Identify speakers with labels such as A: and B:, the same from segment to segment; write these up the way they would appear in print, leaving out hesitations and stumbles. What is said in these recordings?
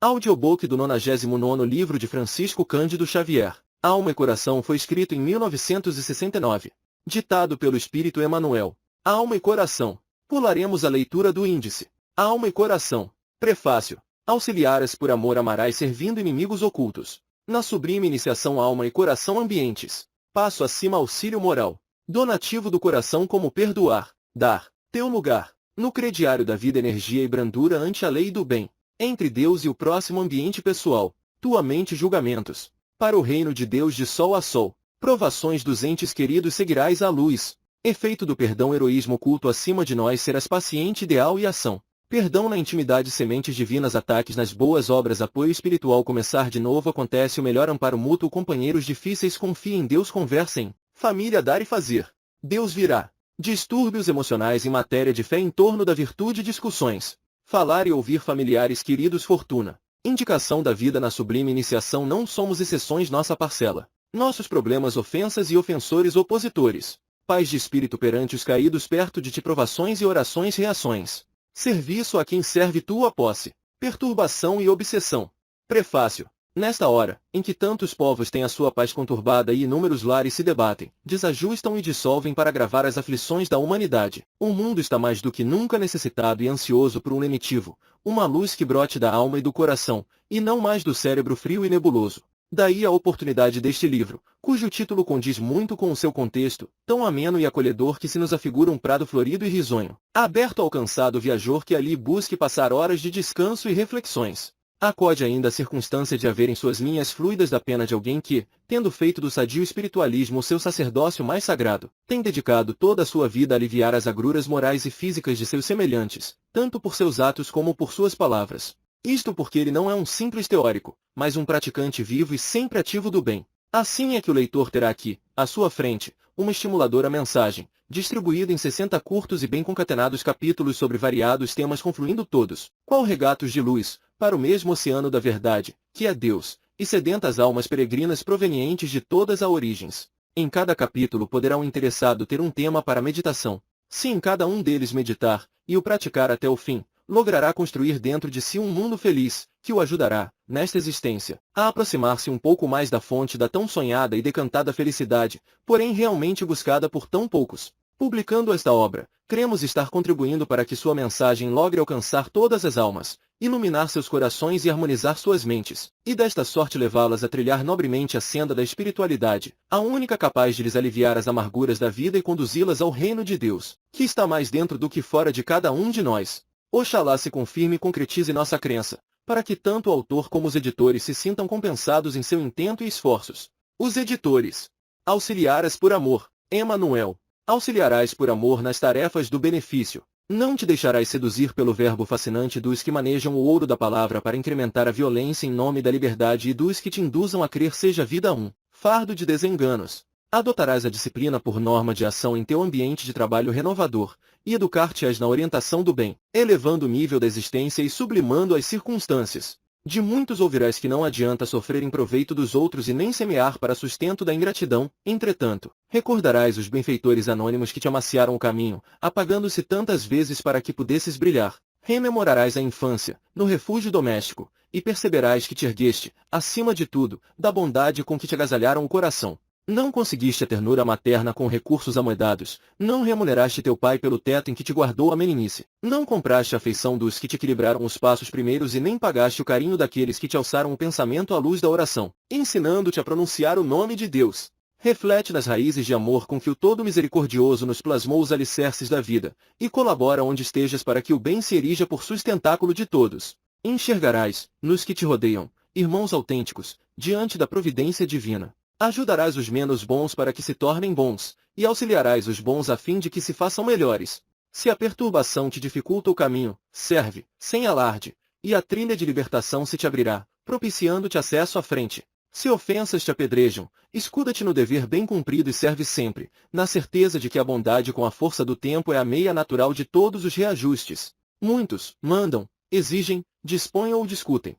A: Audiobook do 99º livro de Francisco Cândido Xavier. Alma e Coração foi escrito em 1969. Ditado pelo Espírito Emmanuel. Alma e Coração. Pularemos a leitura do índice. Alma e Coração. Prefácio. Auxiliares por amor amarás servindo inimigos ocultos. Na sublime iniciação Alma e Coração ambientes. Passo acima auxílio moral. Donativo do coração como perdoar, dar, teu lugar. No crediário da vida energia e brandura ante a lei do bem. Entre Deus e o próximo ambiente pessoal. Tua mente julgamentos. Para o reino de Deus de sol a sol. Provações dos entes queridos seguirás à luz. Efeito do perdão heroísmo oculto acima de nós serás paciente ideal e ação. Perdão na intimidade sementes divinas ataques nas boas obras apoio espiritual começar de novo acontece o melhor amparo mútuo companheiros difíceis confia em Deus conversem. Família dar e fazer. Deus virá. Distúrbios emocionais em matéria de fé em torno da virtude discussões. Falar e ouvir familiares queridos fortuna. Indicação da vida na sublime iniciação não somos exceções nossa parcela. Nossos problemas ofensas e ofensores opositores. Paz de espírito perante os caídos perto de ti provações e orações reações. Serviço a quem serve tua posse. Perturbação e obsessão. Prefácio. Nesta hora, em que tantos povos têm a sua paz conturbada e inúmeros lares se debatem, desajustam e dissolvem para agravar as aflições da humanidade, o mundo está mais do que nunca necessitado e ansioso por um lenitivo, uma luz que brote da alma e do coração, e não mais do cérebro frio e nebuloso. Daí a oportunidade deste livro, cujo título condiz muito com o seu contexto, tão ameno e acolhedor que se nos afigura um prado florido e risonho, aberto ao cansado viajor que ali busque passar horas de descanso e reflexões. Acode ainda a circunstância de haver em suas linhas fluidas da pena de alguém que, tendo feito do sadio espiritualismo o seu sacerdócio mais sagrado, tem dedicado toda a sua vida a aliviar as agruras morais e físicas de seus semelhantes, tanto por seus atos como por suas palavras. Isto porque ele não é um simples teórico, mas um praticante vivo e sempre ativo do bem. Assim é que o leitor terá aqui, à sua frente, uma estimuladora mensagem, distribuída em 60 curtos e bem concatenados capítulos sobre variados temas confluindo todos, qual regatos de luz, para o mesmo oceano da verdade, que é Deus, e sedentas almas peregrinas provenientes de todas as origens. Em cada capítulo poderá um interessado ter um tema para meditação. Se em cada um deles meditar, e o praticar até o fim, logrará construir dentro de si um mundo feliz, que o ajudará, nesta existência, a aproximar-se um pouco mais da fonte da tão sonhada e decantada felicidade, porém realmente buscada por tão poucos. Publicando esta obra, cremos estar contribuindo para que sua mensagem logre alcançar todas as almas, iluminar seus corações e harmonizar suas mentes, e desta sorte levá-las a trilhar nobremente a senda da espiritualidade, a única capaz de lhes aliviar as amarguras da vida e conduzi-las ao reino de Deus, que está mais dentro do que fora de cada um de nós. Oxalá se confirme e concretize nossa crença, para que tanto o autor como os editores se sintam compensados em seu intento e esforços. Os editores. Auxiliares por amor. Emmanuel. Auxiliarás por amor nas tarefas do benefício. Não te deixarás seduzir pelo verbo fascinante dos que manejam o ouro da palavra para incrementar a violência em nome da liberdade e dos que te induzam a crer seja vida um fardo de desenganos. Adotarás a disciplina por norma de ação em teu ambiente de trabalho renovador, e educar-te-ás na orientação do bem, elevando o nível da existência e sublimando as circunstâncias. De muitos ouvirás que não adianta sofrer em proveito dos outros e nem semear para sustento da ingratidão, entretanto, recordarás os benfeitores anônimos que te amaciaram o caminho, apagando-se tantas vezes para que pudesses brilhar. Rememorarás a infância, no refúgio doméstico, e perceberás que te ergueste, acima de tudo, da bondade com que te agasalharam o coração. Não conseguiste a ternura materna com recursos amoedados, não remuneraste teu pai pelo teto em que te guardou a meninice, não compraste a afeição dos que te equilibraram os passos primeiros e nem pagaste o carinho daqueles que te alçaram o pensamento à luz da oração, ensinando-te a pronunciar o nome de Deus. Reflete nas raízes de amor com que o Todo Misericordioso nos plasmou os alicerces da vida, e colabora onde estejas para que o bem se erija por sustentáculo de todos. Enxergarás, nos que te rodeiam, irmãos autênticos, diante da providência divina. Ajudarás os menos bons para que se tornem bons, e auxiliarás os bons a fim de que se façam melhores. Se a perturbação te dificulta o caminho, serve, sem alarde, e a trilha de libertação se te abrirá, propiciando-te acesso à frente. Se ofensas te apedrejam, escuda-te no dever bem cumprido e serve sempre, na certeza de que a bondade com a força do tempo é a meia natural de todos os reajustes. Muitos mandam, exigem, dispõem ou discutem.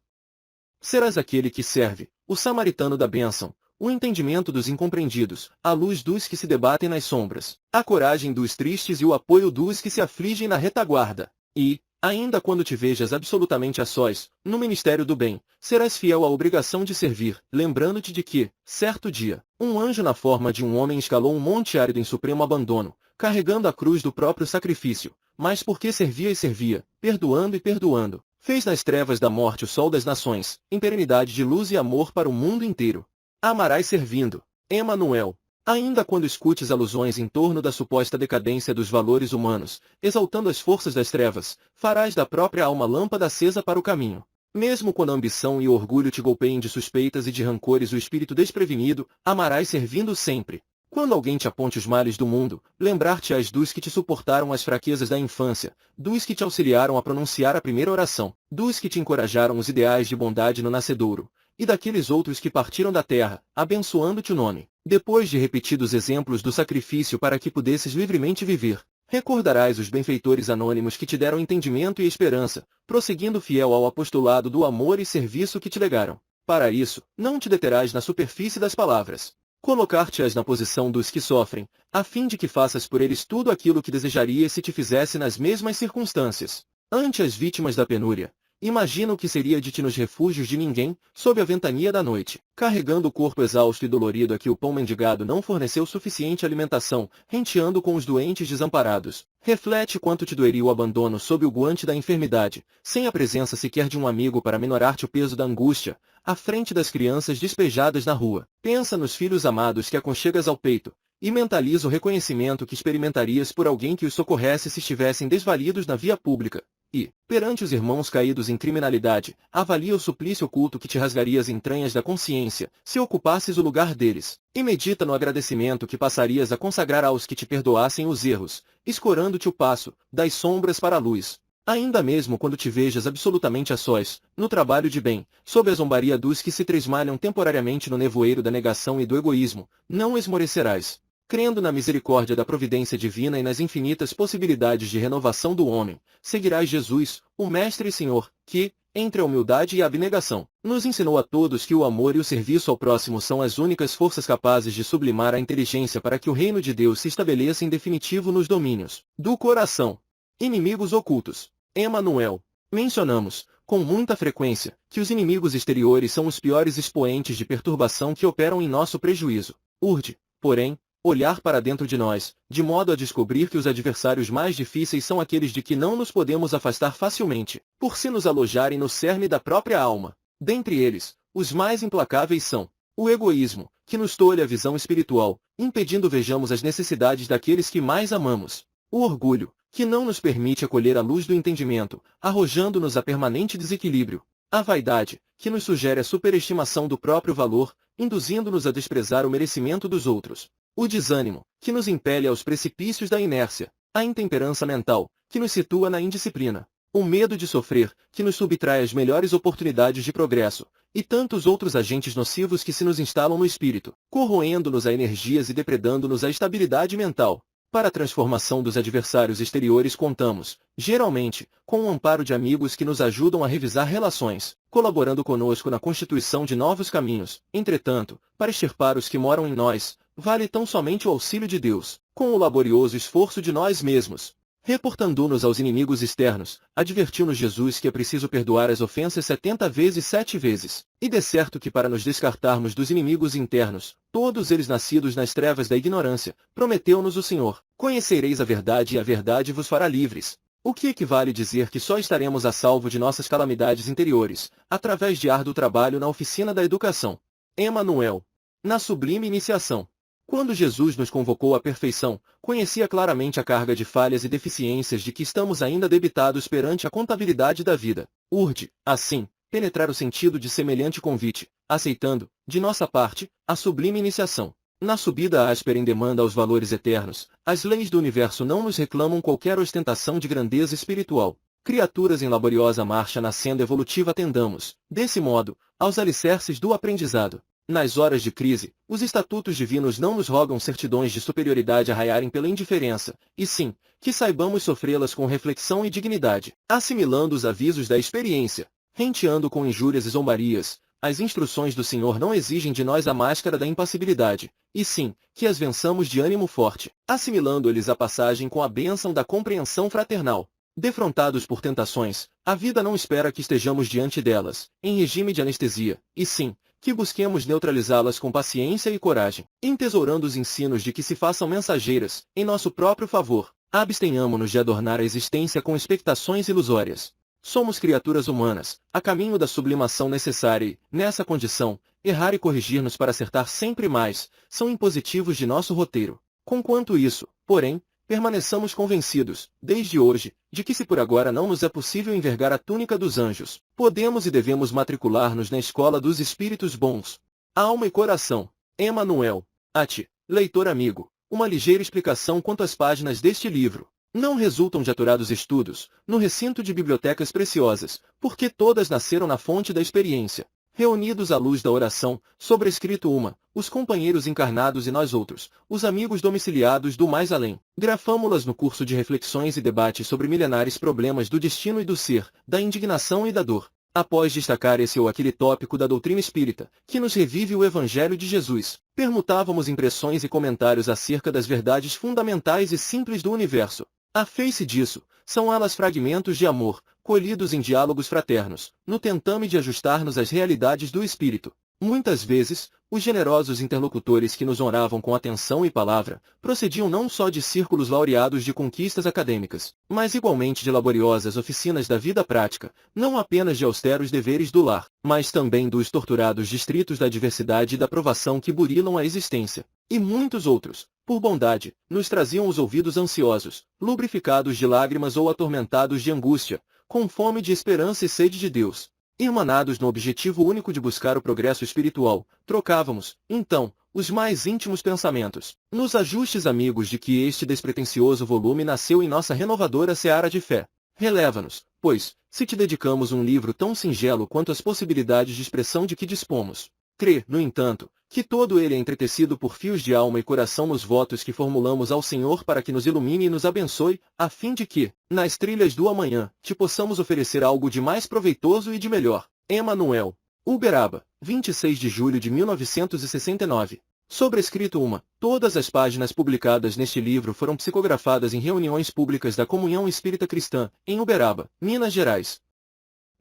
A: Serás aquele que serve, o samaritano da bênção, o entendimento dos incompreendidos, a luz dos que se debatem nas sombras, a coragem dos tristes e o apoio dos que se afligem na retaguarda. E, Ainda quando te vejas absolutamente a sós, no ministério do bem, serás fiel à obrigação de servir, lembrando-te de que, certo dia, um anjo na forma de um homem escalou um monte árido em supremo abandono, carregando a cruz do próprio sacrifício, mas porque servia e servia, perdoando e perdoando, fez nas trevas da morte o sol das nações, em perenidade de luz e amor para o mundo inteiro. Amarás servindo. Emanuel. Ainda quando escutes alusões em torno da suposta decadência dos valores humanos, exaltando as forças das trevas, farás da própria alma lâmpada acesa para o caminho. Mesmo quando a ambição e o orgulho te golpeiem de suspeitas e de rancores o espírito desprevenido, amarás servindo sempre. Quando alguém te aponte os males do mundo, lembrar-te-ás dos que te suportaram as fraquezas da infância, dos que te auxiliaram a pronunciar a primeira oração, dos que te encorajaram os ideais de bondade no nascedouro, e daqueles outros que partiram da terra, abençoando-te o nome. Depois de repetidos exemplos do sacrifício para que pudesses livremente viver, recordarás os benfeitores anônimos que te deram entendimento e esperança, prosseguindo fiel ao apostolado do amor e serviço que te legaram. Para isso, não te deterás na superfície das palavras. Colocar-te-ás na posição dos que sofrem, a fim de que faças por eles tudo aquilo que desejarias se te fizesse nas mesmas circunstâncias. Ante as vítimas da penúria, imagina o que seria de ti nos refúgios de ninguém, sob a ventania da noite, carregando o corpo exausto e dolorido a que o pão mendigado não forneceu suficiente alimentação, renteando com os doentes desamparados. Reflete quanto te doeria o abandono sob o guante da enfermidade, sem a presença sequer de um amigo para menorar-te o peso da angústia, à frente das crianças despejadas na rua. Pensa nos filhos amados que aconchegas ao peito, e mentaliza o reconhecimento que experimentarias por alguém que os socorresse se estivessem desvalidos na via pública. E, perante os irmãos caídos em criminalidade, avalia o suplício oculto que te rasgaria as entranhas da consciência, se ocupasses o lugar deles, e medita no agradecimento que passarias a consagrar aos que te perdoassem os erros, escorando-te o passo, das sombras para a luz. Ainda mesmo quando te vejas absolutamente a sós, no trabalho de bem, sob a zombaria dos que se tresmalham temporariamente no nevoeiro da negação e do egoísmo, não esmorecerás. Crendo na misericórdia da providência divina e nas infinitas possibilidades de renovação do homem, seguirás Jesus, o Mestre e Senhor, que, entre a humildade e a abnegação, nos ensinou a todos que o amor e o serviço ao próximo são as únicas forças capazes de sublimar a inteligência para que o reino de Deus se estabeleça em definitivo nos domínios do coração. Inimigos ocultos. Emanuel. Mencionamos, com muita frequência, que os inimigos exteriores são os piores expoentes de perturbação que operam em nosso prejuízo. Urge, porém, olhar para dentro de nós, de modo a descobrir que os adversários mais difíceis são aqueles de que não nos podemos afastar facilmente, por se nos alojarem no cerne da própria alma. Dentre eles, os mais implacáveis são o egoísmo, que nos tolhe a visão espiritual, impedindo vejamos as necessidades daqueles que mais amamos. O orgulho, que não nos permite acolher a luz do entendimento, arrojando-nos a permanente desequilíbrio. A vaidade, que nos sugere a superestimação do próprio valor, induzindo-nos a desprezar o merecimento dos outros. O desânimo, que nos impele aos precipícios da inércia. A intemperança mental, que nos situa na indisciplina. O medo de sofrer, que nos subtrai as melhores oportunidades de progresso. E tantos outros agentes nocivos que se nos instalam no espírito, corroendo-nos a energias e depredando-nos a estabilidade mental. Para a transformação dos adversários exteriores contamos, geralmente, com o amparo de amigos que nos ajudam a revisar relações, colaborando conosco na constituição de novos caminhos. Entretanto, para extirpar os que moram em nós, vale tão somente o auxílio de Deus, com o laborioso esforço de nós mesmos. Reportando-nos aos inimigos externos, advertiu-nos Jesus que é preciso perdoar as ofensas 70 vezes 7 vezes. E de certo que para nos descartarmos dos inimigos internos, todos eles nascidos nas trevas da ignorância, prometeu-nos o Senhor: conhecereis a verdade e a verdade vos fará livres. O que equivale dizer que só estaremos a salvo de nossas calamidades interiores, através de árduo trabalho na oficina da educação. Emanuel. Na sublime iniciação. Quando Jesus nos convocou à perfeição, conhecia claramente a carga de falhas e deficiências de que estamos ainda debitados perante a contabilidade da vida. Urge, assim, penetrar o sentido de semelhante convite, aceitando, de nossa parte, a sublime iniciação. Na subida áspera em demanda aos valores eternos, as leis do universo não nos reclamam qualquer ostentação de grandeza espiritual. Criaturas em laboriosa marcha na senda evolutiva atendamos, desse modo, aos alicerces do aprendizado. Nas horas de crise, os estatutos divinos não nos rogam certidões de superioridade a raiarem pela indiferença, e sim, que saibamos sofrê-las com reflexão e dignidade, assimilando os avisos da experiência, renteando com injúrias e zombarias. As instruções do Senhor não exigem de nós a máscara da impassibilidade, e sim, que as vençamos de ânimo forte, assimilando-lhes a passagem com a bênção da compreensão fraternal. Defrontados por tentações, a vida não espera que estejamos diante delas, em regime de anestesia, e sim, que busquemos neutralizá-las com paciência e coragem, entesourando os ensinos de que se façam mensageiras, em nosso próprio favor. Abstenhamo-nos de adornar a existência com expectações ilusórias. Somos criaturas humanas, a caminho da sublimação necessária e, nessa condição, errar e corrigir-nos para acertar sempre mais, são impositivos de nosso roteiro. Conquanto isso, porém, permaneçamos convencidos, desde hoje, de que se por agora não nos é possível envergar a túnica dos anjos, podemos e devemos matricular-nos na escola dos espíritos bons. Alma e coração. Emmanuel. A ti, leitor amigo, uma ligeira explicação quanto às páginas deste livro. Não resultam de aturados estudos, no recinto de bibliotecas preciosas, porque todas nasceram na fonte da experiência. Reunidos à luz da oração, sobrescrito uma, os companheiros encarnados e nós outros, os amigos domiciliados do mais além, grafamo-las no curso de reflexões e debates sobre milenares problemas do destino e do ser, da indignação e da dor. Após destacar esse ou aquele tópico da doutrina espírita, que nos revive o Evangelho de Jesus, permutávamos impressões e comentários acerca das verdades fundamentais e simples do universo. A face disso, são elas fragmentos de amor, colhidos em diálogos fraternos, no tentame de ajustar-nos às realidades do espírito. Muitas vezes, os generosos interlocutores que nos honravam com atenção e palavra, procediam não só de círculos laureados de conquistas acadêmicas, mas igualmente de laboriosas oficinas da vida prática, não apenas de austeros deveres do lar, mas também dos torturados distritos da adversidade e da provação que burilam a existência. E muitos outros, por bondade, nos traziam os ouvidos ansiosos, lubrificados de lágrimas ou atormentados de angústia, com fome de esperança e sede de Deus. Irmanados no objetivo único de buscar o progresso espiritual, trocávamos, então, os mais íntimos pensamentos, nos ajustes amigos de que este despretensioso volume nasceu em nossa renovadora seara de fé. Releva-nos, pois, se te dedicamos um livro tão singelo quanto as possibilidades de expressão de que dispomos. Crê, no entanto, que todo ele é entretecido por fios de alma e coração nos votos que formulamos ao Senhor para que nos ilumine e nos abençoe, a fim de que, nas trilhas do amanhã, te possamos oferecer algo de mais proveitoso e de melhor. Emmanuel. Uberaba, 26 de julho de 1969. Sobrescrito uma. Todas as páginas publicadas neste livro foram psicografadas em reuniões públicas da Comunhão Espírita Cristã, em Uberaba, Minas Gerais.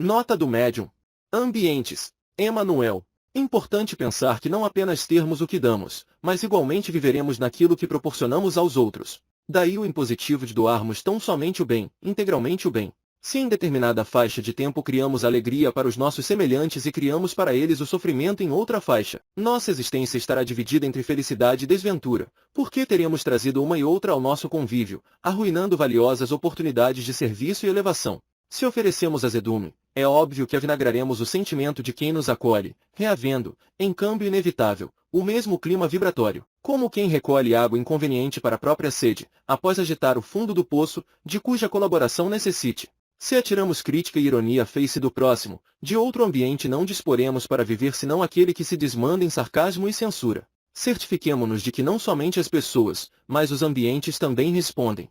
A: Nota do médium. Ambientes. Emmanuel. Importante pensar que não apenas termos o que damos, mas igualmente viveremos naquilo que proporcionamos aos outros. Daí o impositivo de doarmos tão somente o bem, integralmente o bem. Se em determinada faixa de tempo criamos alegria para os nossos semelhantes e criamos para eles o sofrimento em outra faixa, nossa existência estará dividida entre felicidade e desventura, porque teremos trazido uma e outra ao nosso convívio, arruinando valiosas oportunidades de serviço e elevação. Se oferecemos azedume, é óbvio que avinagraremos o sentimento de quem nos acolhe, reavendo, em câmbio inevitável, o mesmo clima vibratório, como quem recolhe água inconveniente para a própria sede, após agitar o fundo do poço, de cuja colaboração necessite. Se atiramos crítica e ironia à face do próximo, de outro ambiente não disporemos para viver senão aquele que se desmanda em sarcasmo e censura. Certifiquemo-nos de que não somente as pessoas, mas os ambientes também respondem.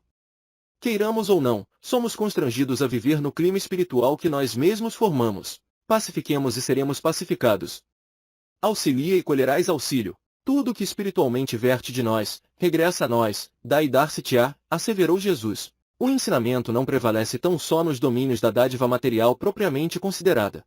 A: Queiramos ou não, somos constrangidos a viver no clima espiritual que nós mesmos formamos. Pacifiquemos e seremos pacificados. Auxilia e colherás auxílio. Tudo que espiritualmente verte de nós, regressa a nós, dá e dar-se-te-á, asseverou Jesus. O ensinamento não prevalece tão só nos domínios da dádiva material propriamente considerada.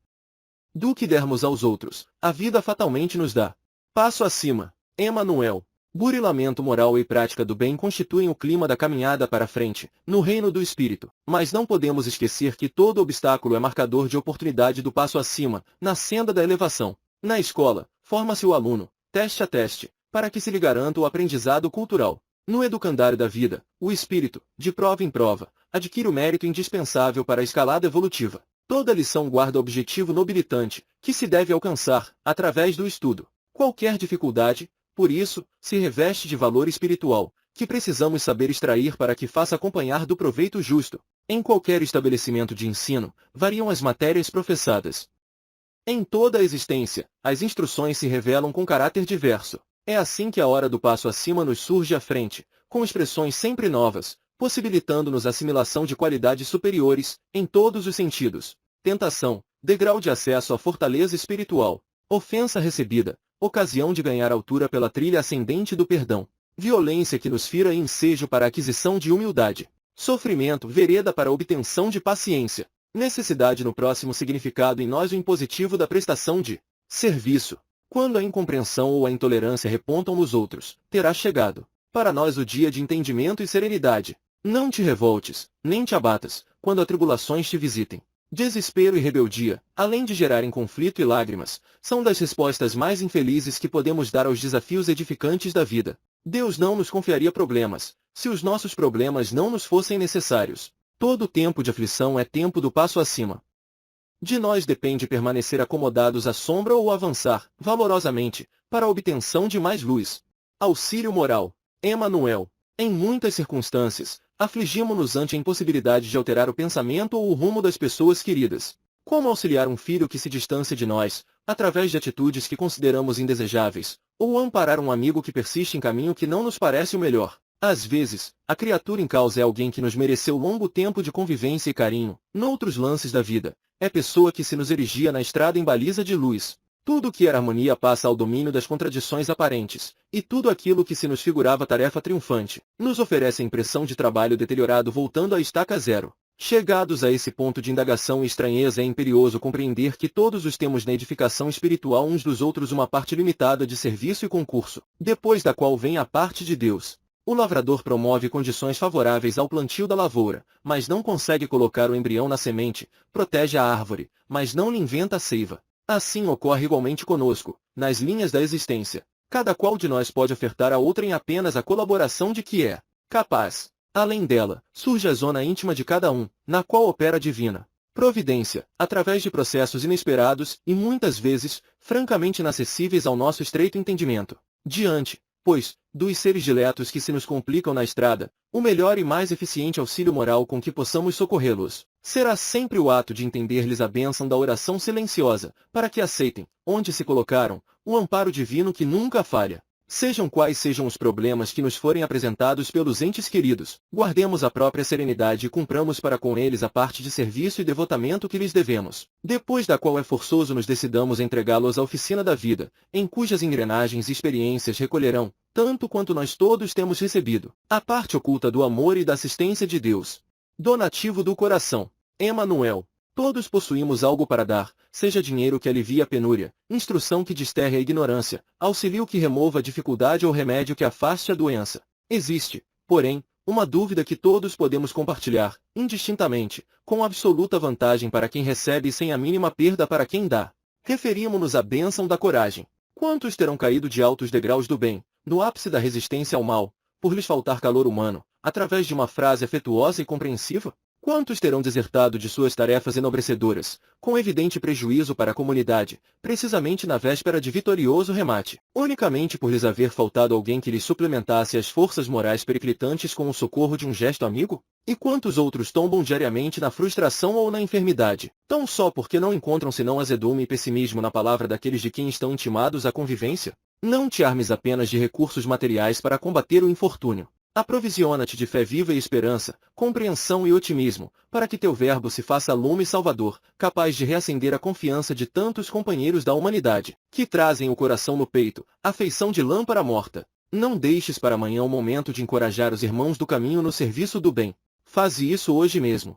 A: Do que dermos aos outros, a vida fatalmente nos dá. Passo acima. Emmanuel. Burilamento moral e prática do bem constituem o clima da caminhada para a frente, no reino do espírito, mas não podemos esquecer que todo obstáculo é marcador de oportunidade do passo acima, na senda da elevação. Na escola, forma-se o aluno, teste a teste, para que se lhe garanta o aprendizado cultural. No educandário da vida, o espírito, de prova em prova, adquire o mérito indispensável para a escalada evolutiva. Toda lição guarda objetivo nobilitante, que se deve alcançar, através do estudo. Qualquer dificuldade, por isso, se reveste de valor espiritual, que precisamos saber extrair para que faça acompanhar do proveito justo. Em qualquer estabelecimento de ensino, variam as matérias professadas. Em toda a existência, as instruções se revelam com caráter diverso. É assim que a hora do passo acima nos surge à frente, com expressões sempre novas, possibilitando-nos assimilação de qualidades superiores, em todos os sentidos. Tentação, degrau de acesso à fortaleza espiritual. Ofensa recebida, ocasião de ganhar altura pela trilha ascendente do perdão. Violência que nos fira e ensejo para a aquisição de humildade. Sofrimento, vereda para a obtenção de paciência. Necessidade no próximo significado em nós o impositivo da prestação de serviço. Quando a incompreensão ou a intolerância repontam nos outros, terá chegado para nós o dia de entendimento e serenidade. Não te revoltes, nem te abatas, quando atribulações te visitem. Desespero e rebeldia, além de gerarem conflito e lágrimas, são das respostas mais infelizes que podemos dar aos desafios edificantes da vida. Deus não nos confiaria problemas, se os nossos problemas não nos fossem necessários. Todo tempo de aflição é tempo do passo acima. De nós depende permanecer acomodados à sombra ou avançar, valorosamente, para a obtenção de mais luz. Auxílio moral. Emmanuel. Em muitas circunstâncias, afligimo-nos ante a impossibilidade de alterar o pensamento ou o rumo das pessoas queridas. Como auxiliar um filho que se distancia de nós, através de atitudes que consideramos indesejáveis, ou amparar um amigo que persiste em caminho que não nos parece o melhor? Às vezes, a criatura em causa é alguém que nos mereceu longo tempo de convivência e carinho. Noutros lances da vida, é pessoa que se nos erigia na estrada em baliza de luz. Tudo que era harmonia passa ao domínio das contradições aparentes, e tudo aquilo que se nos figurava tarefa triunfante, nos oferece a impressão de trabalho deteriorado voltando à estaca zero. Chegados a esse ponto de indagação e estranheza, é imperioso compreender que todos os temos na edificação espiritual uns dos outros uma parte limitada de serviço e concurso, depois da qual vem a parte de Deus. O lavrador promove condições favoráveis ao plantio da lavoura, mas não consegue colocar o embrião na semente, protege a árvore, mas não lhe inventa a seiva. Assim ocorre igualmente conosco, nas linhas da existência. Cada qual de nós pode ofertar a outrem apenas a colaboração de que é capaz. Além dela, surge a zona íntima de cada um, na qual opera a divina providência, através de processos inesperados e muitas vezes, francamente inacessíveis ao nosso estreito entendimento. Diante, pois, dos seres diletos que se nos complicam na estrada, o melhor e mais eficiente auxílio moral com que possamos socorrê-los será sempre o ato de entender-lhes a bênção da oração silenciosa, para que aceitem, onde se colocaram, o amparo divino que nunca falha. Sejam quais sejam os problemas que nos forem apresentados pelos entes queridos, guardemos a própria serenidade e cumpramos para com eles a parte de serviço e devotamento que lhes devemos, depois da qual é forçoso nos decidamos entregá-los à oficina da vida, em cujas engrenagens e experiências recolherão, tanto quanto nós todos temos recebido, a parte oculta do amor e da assistência de Deus. Donativo do coração. Emmanuel. Todos possuímos algo para dar, seja dinheiro que alivie a penúria, instrução que desterre a ignorância, auxílio que remova a dificuldade ou remédio que afaste a doença. Existe, porém, uma dúvida que todos podemos compartilhar, indistintamente, com absoluta vantagem para quem recebe e sem a mínima perda para quem dá. Referimos-nos à bênção da coragem. Quantos terão caído de altos degraus do bem, no ápice da resistência ao mal, por lhes faltar calor humano, através de uma frase afetuosa e compreensiva? Quantos terão desertado de suas tarefas enobrecedoras, com evidente prejuízo para a comunidade, precisamente na véspera de vitorioso remate, unicamente por lhes haver faltado alguém que lhes suplementasse as forças morais periclitantes com o socorro de um gesto amigo? E quantos outros tombam diariamente na frustração ou na enfermidade, tão só porque não encontram senão azedume e pessimismo na palavra daqueles de quem estão intimados à convivência? Não te armes apenas de recursos materiais para combater o infortúnio. Aprovisiona-te de fé viva e esperança, compreensão e otimismo, para que teu verbo se faça lume salvador, capaz de reacender a confiança de tantos companheiros da humanidade, que trazem o coração no peito, afeição de lâmpada morta. Não deixes para amanhã o momento de encorajar os irmãos do caminho no serviço do bem. Faze isso hoje mesmo.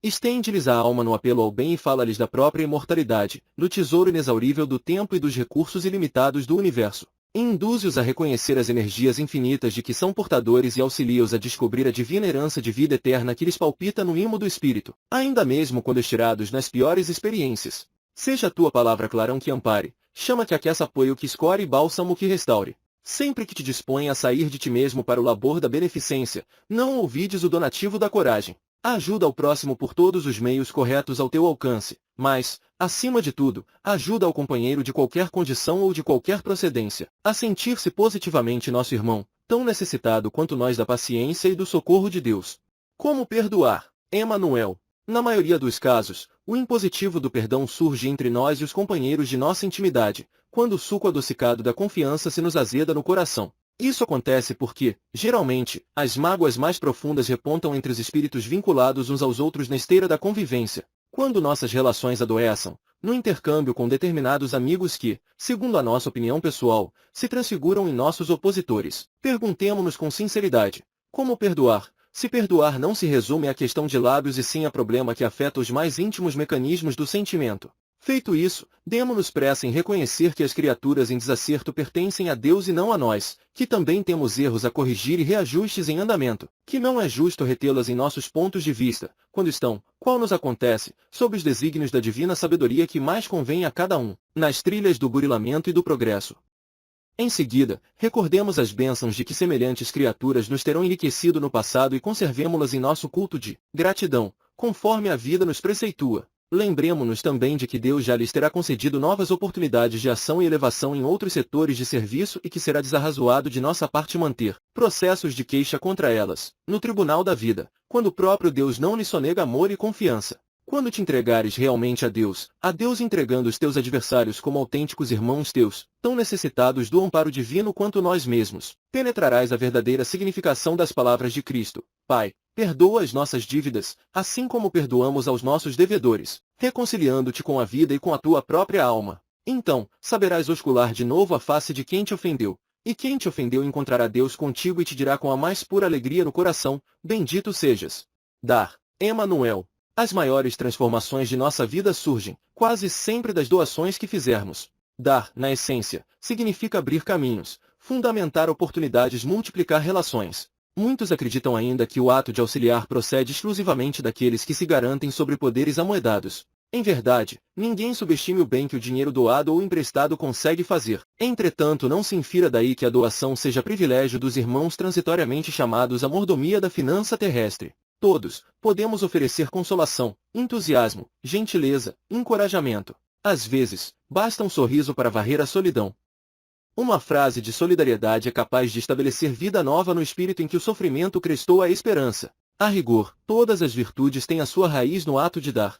A: Estende-lhes a alma no apelo ao bem e fala-lhes da própria imortalidade, do tesouro inexaurível do tempo e dos recursos ilimitados do universo. Induze-os a reconhecer as energias infinitas de que são portadores e auxilia-os a descobrir a divina herança de vida eterna que lhes palpita no imo do espírito, ainda mesmo quando estirados nas piores experiências. Seja a tua palavra clarão que ampare, chama que aqueça apoio que escore e bálsamo que restaure. Sempre que te dispõe a sair de ti mesmo para o labor da beneficência, não ouvides o donativo da coragem. Ajuda ao próximo por todos os meios corretos ao teu alcance, mas, acima de tudo, ajuda ao companheiro de qualquer condição ou de qualquer procedência a sentir-se positivamente nosso irmão, tão necessitado quanto nós da paciência e do socorro de Deus. Como perdoar? Emmanuel. Na maioria dos casos, o impositivo do perdão surge entre nós e os companheiros de nossa intimidade, quando o suco adocicado da confiança se nos azeda no coração. Isso acontece porque, geralmente, as mágoas mais profundas repontam entre os espíritos vinculados uns aos outros na esteira da convivência. Quando nossas relações adoeçam, no intercâmbio com determinados amigos que, segundo a nossa opinião pessoal, se transfiguram em nossos opositores, perguntemo-nos com sinceridade: como perdoar, Se perdoar não se resume à questão de lábios e sim a problema que afeta os mais íntimos mecanismos do sentimento. Feito isso, demo-nos pressa em reconhecer que as criaturas em desacerto pertencem a Deus e não a nós, que também temos erros a corrigir e reajustes em andamento, que não é justo retê-las em nossos pontos de vista, quando estão, qual nos acontece, sob os desígnios da divina sabedoria que mais convém a cada um, nas trilhas do burilamento e do progresso. Em seguida, recordemos as bênçãos de que semelhantes criaturas nos terão enriquecido no passado e conservemo-las em nosso culto de gratidão, conforme a vida nos preceitua. Lembremo-nos também de que Deus já lhes terá concedido novas oportunidades de ação e elevação em outros setores de serviço e que será desarrazoado de nossa parte manter processos de queixa contra elas, no tribunal da vida, quando o próprio Deus não lhes sonega amor e confiança. Quando te entregares realmente a Deus entregando os teus adversários como autênticos irmãos teus, tão necessitados do amparo divino quanto nós mesmos, penetrarás a verdadeira significação das palavras de Cristo. Pai, perdoa as nossas dívidas, assim como perdoamos aos nossos devedores, reconciliando-te com a vida e com a tua própria alma. Então, saberás oscular de novo a face de quem te ofendeu, e quem te ofendeu encontrará Deus contigo e te dirá com a mais pura alegria no coração, bendito sejas. Dar, Emanuel. As maiores transformações de nossa vida surgem, quase sempre das doações que fizermos. Dar, na essência, significa abrir caminhos, fundamentar oportunidades, multiplicar relações. Muitos acreditam ainda que o ato de auxiliar procede exclusivamente daqueles que se garantem sobre poderes amoedados. Em verdade, ninguém subestime o bem que o dinheiro doado ou emprestado consegue fazer. Entretanto, não se infira daí que a doação seja privilégio dos irmãos transitoriamente chamados à mordomia da finança terrestre. Todos podemos oferecer consolação, entusiasmo, gentileza, encorajamento. Às vezes, basta um sorriso para varrer a solidão. Uma frase de solidariedade é capaz de estabelecer vida nova no espírito em que o sofrimento crestou a esperança. A rigor, todas as virtudes têm a sua raiz no ato de dar.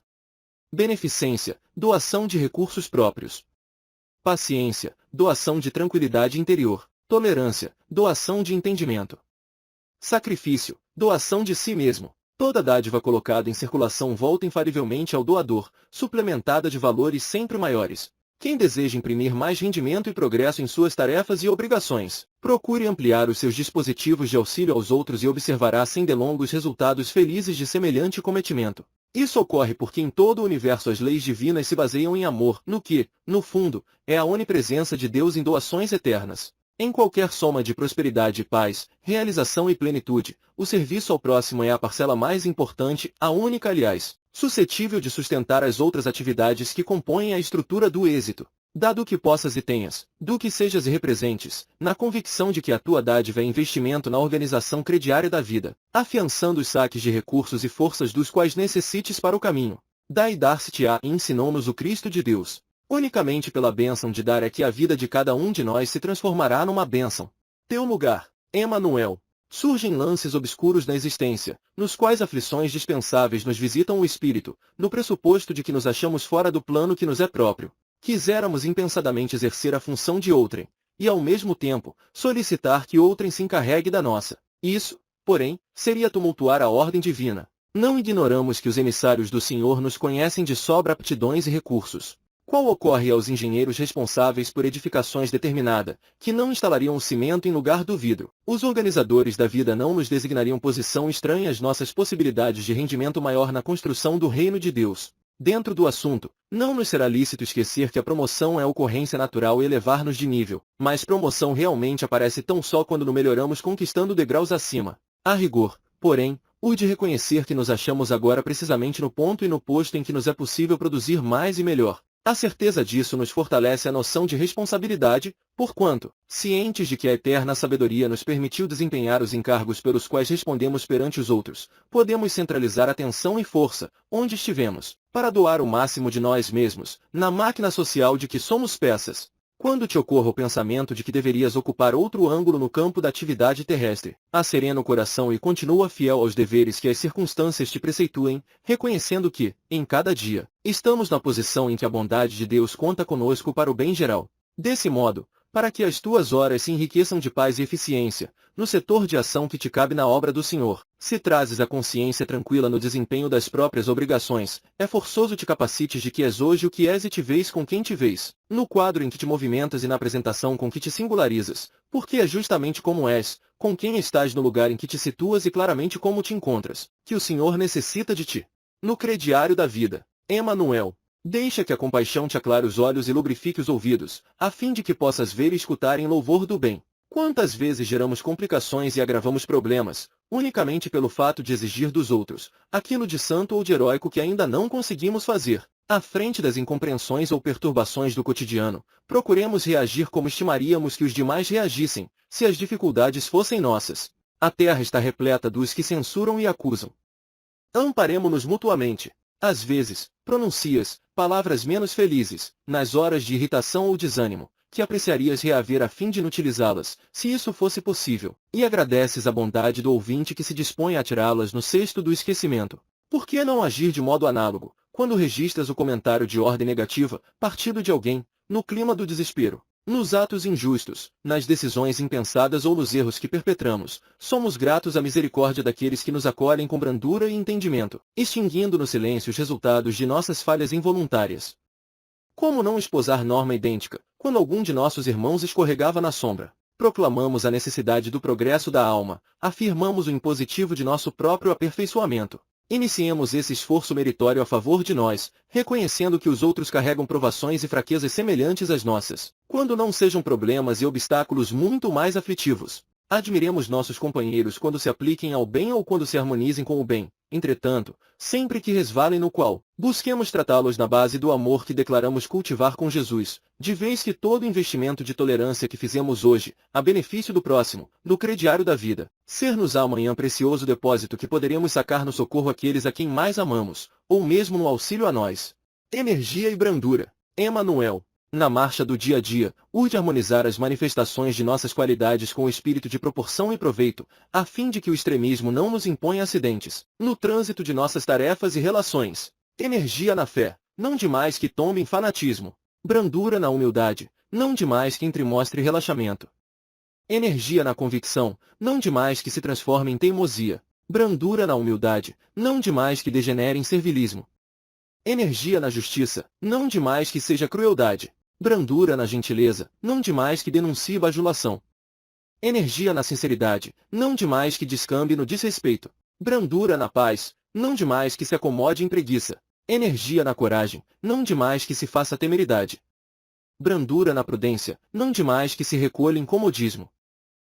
A: Beneficência, doação de recursos próprios. Paciência, doação de tranquilidade interior. Tolerância, doação de entendimento. Sacrifício, doação de si mesmo. Toda dádiva colocada em circulação volta infalivelmente ao doador, suplementada de valores sempre maiores. Quem deseja imprimir mais rendimento e progresso em suas tarefas e obrigações, procure ampliar os seus dispositivos de auxílio aos outros e observará sem delongas resultados felizes de semelhante cometimento. Isso ocorre porque em todo o universo as leis divinas se baseiam em amor, no que, no fundo, é a onipresença de Deus em doações eternas. Em qualquer soma de prosperidade e paz, realização e plenitude, o serviço ao próximo é a parcela mais importante, a única aliás, suscetível de sustentar as outras atividades que compõem a estrutura do êxito. Dá do que possas e tenhas, do que sejas e representes, na convicção de que a tua dádiva é investimento na organização crediária da vida, afiançando os saques de recursos e forças dos quais necessites para o caminho. Dá e dar-se-te-á, ensinou-nos o Cristo de Deus. Unicamente pela bênção de dar é que a vida de cada um de nós se transformará numa bênção. Teu lugar, Emanuel. Surgem lances obscuros na existência, nos quais aflições dispensáveis nos visitam o espírito, no pressuposto de que nos achamos fora do plano que nos é próprio. Quiséramos impensadamente exercer a função de outrem, e ao mesmo tempo, solicitar que outrem se encarregue da nossa. Isso, porém, seria tumultuar a ordem divina. Não ignoramos que os emissários do Senhor nos conhecem de sobra aptidões e recursos. Qual ocorre aos engenheiros responsáveis por edificações determinada, que não instalariam o cimento em lugar do vidro? Os organizadores da vida não nos designariam posição estranha às nossas possibilidades de rendimento maior na construção do reino de Deus. Dentro do assunto, não nos será lícito esquecer que a promoção é ocorrência natural e elevar-nos de nível, mas promoção realmente aparece tão só quando nos melhoramos conquistando degraus acima. A rigor, porém, urge reconhecer que nos achamos agora precisamente no ponto e no posto em que nos é possível produzir mais e melhor. A certeza disso nos fortalece a noção de responsabilidade, porquanto, cientes de que a eterna sabedoria nos permitiu desempenhar os encargos pelos quais respondemos perante os outros, podemos centralizar atenção e força, onde estivemos, para doar o máximo de nós mesmos, na máquina social de que somos peças. Quando te ocorra o pensamento de que deverias ocupar outro ângulo no campo da atividade terrestre, acerena o coração e continua fiel aos deveres que as circunstâncias te preceituem, reconhecendo que, em cada dia, estamos na posição em que a bondade de Deus conta conosco para o bem geral. Desse modo, para que as tuas horas se enriqueçam de paz e eficiência, no setor de ação que te cabe na obra do Senhor, se trazes a consciência tranquila no desempenho das próprias obrigações, é forçoso te capacites de que és hoje o que és e te vês com quem te vês, no quadro em que te movimentas e na apresentação com que te singularizas, Porque é justamente como és, com quem estás no lugar em que te situas e claramente como te encontras, que o Senhor necessita de ti. No crediário da vida, Emanuel, deixa que a compaixão te aclare os olhos e lubrifique os ouvidos, a fim de que possas ver e escutar em louvor do bem. Quantas vezes geramos complicações e agravamos problemas, unicamente pelo fato de exigir dos outros, aquilo de santo ou de heróico que ainda não conseguimos fazer. À frente das incompreensões ou perturbações do cotidiano, procuremos reagir como estimaríamos que os demais reagissem, se as dificuldades fossem nossas. A terra está repleta dos que censuram e acusam. Amparemo-nos mutuamente. Às vezes, pronuncias palavras menos felizes, nas horas de irritação ou desânimo, que apreciarias reaver a fim de inutilizá-las, se isso fosse possível, e agradeces a bondade do ouvinte que se dispõe a tirá-las no cesto do esquecimento. Por que não agir de modo análogo, quando registras o comentário de ordem negativa, partido de alguém, no clima do desespero? Nos atos injustos, nas decisões impensadas ou nos erros que perpetramos, somos gratos à misericórdia daqueles que nos acolhem com brandura e entendimento, extinguindo no silêncio os resultados de nossas falhas involuntárias. Como não esposar norma idêntica, quando algum de nossos irmãos escorregava na sombra? Proclamamos a necessidade do progresso da alma, afirmamos o impositivo de nosso próprio aperfeiçoamento. Iniciemos esse esforço meritório a favor de nós, reconhecendo que os outros carregam provações e fraquezas semelhantes às nossas, quando não sejam problemas e obstáculos muito mais aflitivos. Admiremos nossos companheiros quando se apliquem ao bem ou quando se harmonizem com o bem. Entretanto, sempre que resvalem no qual, busquemos tratá-los na base do amor que declaramos cultivar com Jesus, de vez que todo investimento de tolerância que fizemos hoje, a benefício do próximo, no crediário da vida, ser-nos amanhã precioso depósito que poderemos sacar no socorro àqueles a quem mais amamos, ou mesmo no auxílio a nós. Energia e brandura. Emanuel. Na marcha do dia a dia, urge harmonizar as manifestações de nossas qualidades com o espírito de proporção e proveito, a fim de que o extremismo não nos imponha acidentes, no trânsito de nossas tarefas e relações. Energia na fé, não demais que tombe em fanatismo. Brandura na humildade, não demais que entremostre relaxamento. Energia na convicção, não demais que se transforme em teimosia. Brandura na humildade, não demais que degenere em servilismo. Energia na justiça, não demais que seja crueldade. Brandura na gentileza, não demais que denuncie bajulação. Energia na sinceridade, não demais que descambe no desrespeito. Brandura na paz, não demais que se acomode em preguiça. Energia na coragem, não demais que se faça temeridade. Brandura na prudência, não demais que se recolha em comodismo.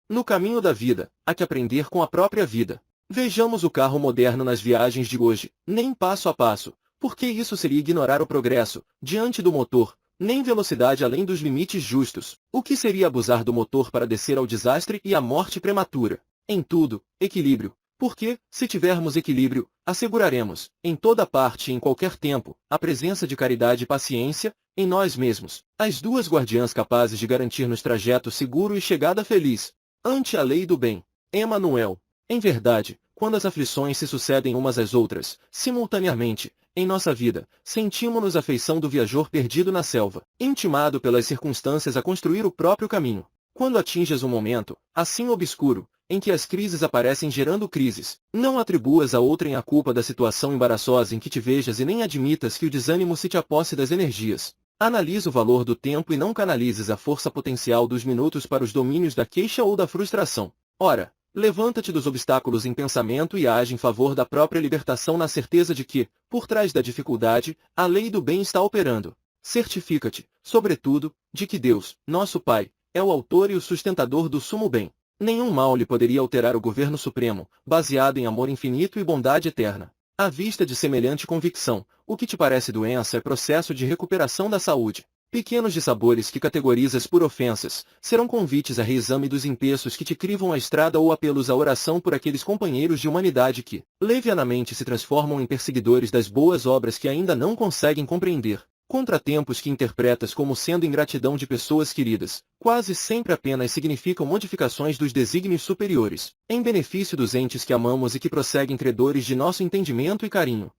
A: No caminho da vida, há que aprender com a própria vida. Vejamos o carro moderno nas viagens de hoje, nem passo a passo, porque isso seria ignorar o progresso, diante do motor, nem velocidade além dos limites justos, o que seria abusar do motor para descer ao desastre e à morte prematura. Em tudo, equilíbrio, porque, se tivermos equilíbrio, asseguraremos, em toda parte e em qualquer tempo, a presença de caridade e paciência, em nós mesmos, as duas guardiãs capazes de garantir-nos trajeto seguro e chegada feliz. Ante a lei do bem. Emanuel. Em verdade, quando as aflições se sucedem umas às outras, simultaneamente, em nossa vida, sentimos-nos a feição do viajor perdido na selva, intimado pelas circunstâncias a construir o próprio caminho. Quando atinges um momento, assim obscuro, em que as crises aparecem gerando crises, não atribuas a outrem a culpa da situação embaraçosa em que te vejas e nem admitas que o desânimo se te aposse das energias. Analisa o valor do tempo e não canalizes a força potencial dos minutos para os domínios da queixa ou da frustração. Ora, levanta-te dos obstáculos em pensamento e age em favor da própria libertação na certeza de que, por trás da dificuldade, a lei do bem está operando. Certifica-te, sobretudo, de que Deus, nosso Pai, é o autor e o sustentador do sumo bem. Nenhum mal lhe poderia alterar o governo supremo, baseado em amor infinito e bondade eterna. À vista de semelhante convicção, o que te parece doença é processo de recuperação da saúde. Pequenos dissabores que categorizas por ofensas, serão convites a reexame dos empeços que te crivam a estrada ou apelos à oração por aqueles companheiros de humanidade que, levianamente se transformam em perseguidores das boas obras que ainda não conseguem compreender. Contratempos que interpretas como sendo ingratidão de pessoas queridas, quase sempre apenas significam modificações dos desígnios superiores, em benefício dos entes que amamos e que prosseguem credores de nosso entendimento e carinho.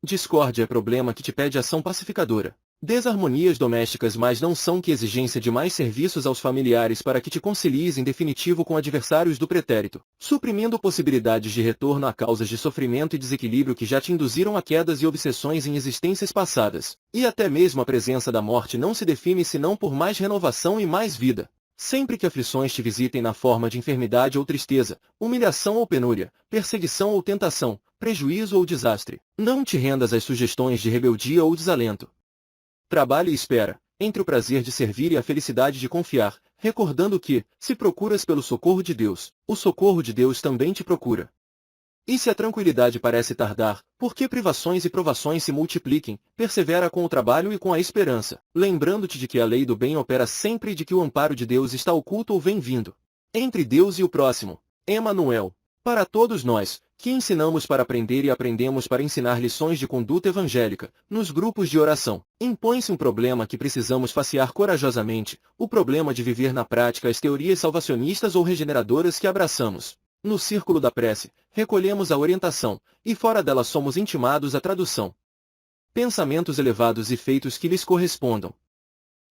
A: Discórdia é problema que te pede ação pacificadora. Desarmonias domésticas mais não são que exigência de mais serviços aos familiares para que te concilies em definitivo com adversários do pretérito, suprimindo possibilidades de retorno a causas de sofrimento e desequilíbrio que já te induziram a quedas e obsessões em existências passadas, e até mesmo a presença da morte não se define senão por mais renovação e mais vida. Sempre que aflições te visitem na forma de enfermidade ou tristeza, humilhação ou penúria, perseguição ou tentação, prejuízo ou desastre, não te rendas às sugestões de rebeldia ou desalento. Trabalhe e espera, entre o prazer de servir e a felicidade de confiar, recordando que, se procuras pelo socorro de Deus, o socorro de Deus também te procura. E se a tranquilidade parece tardar, por que privações e provações se multipliquem, persevera com o trabalho e com a esperança, lembrando-te de que a lei do bem opera sempre e de que o amparo de Deus está oculto ou vem vindo. Entre Deus e o próximo. Emanuel. Para todos nós, que ensinamos para aprender e aprendemos para ensinar lições de conduta evangélica, nos grupos de oração, impõe-se um problema que precisamos facear corajosamente, o problema de viver na prática as teorias salvacionistas ou regeneradoras que abraçamos. No círculo da prece, recolhemos a orientação, e fora dela somos intimados à tradução. Pensamentos elevados e feitos que lhes correspondam.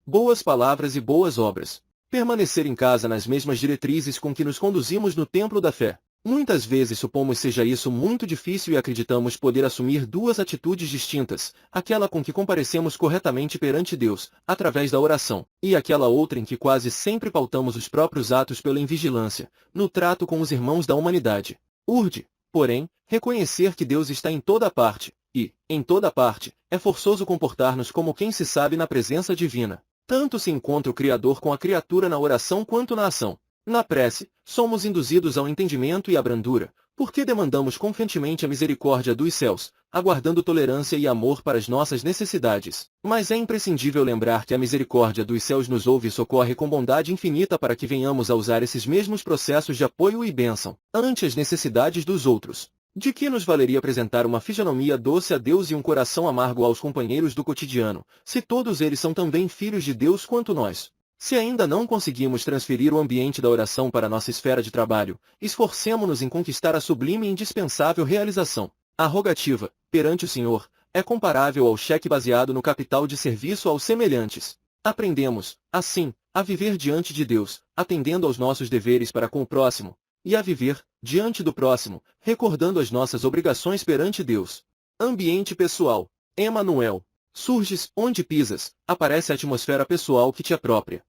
A: Boas palavras e boas obras. Permanecer em casa nas mesmas diretrizes com que nos conduzimos no templo da fé. Muitas vezes supomos seja isso muito difícil e acreditamos poder assumir duas atitudes distintas, aquela com que comparecemos corretamente perante Deus, através da oração, e aquela outra em que quase sempre pautamos os próprios atos pela invigilância, no trato com os irmãos da humanidade. Urge, porém, reconhecer que Deus está em toda parte, e, em toda parte, é forçoso comportar-nos como quem se sabe na presença divina. Tanto se encontra o Criador com a criatura na oração quanto na ação. Na prece, somos induzidos ao entendimento e à brandura, porque demandamos confiantemente a misericórdia dos céus, aguardando tolerância e amor para as nossas necessidades. Mas é imprescindível lembrar que a misericórdia dos céus nos ouve e socorre com bondade infinita para que venhamos a usar esses mesmos processos de apoio e bênção, ante as necessidades dos outros. De que nos valeria apresentar uma fisionomia doce a Deus e um coração amargo aos companheiros do cotidiano, se todos eles são também filhos de Deus quanto nós? Se ainda não conseguimos transferir o ambiente da oração para nossa esfera de trabalho, esforcemo-nos em conquistar a sublime e indispensável realização. A rogativa, perante o Senhor, é comparável ao cheque baseado no capital de serviço aos semelhantes. Aprendemos, assim, a viver diante de Deus, atendendo aos nossos deveres para com o próximo, e a viver, diante do próximo, recordando as nossas obrigações perante Deus. Ambiente pessoal. Emanuel. Surges, onde pisas, aparece a atmosfera pessoal que te apropria.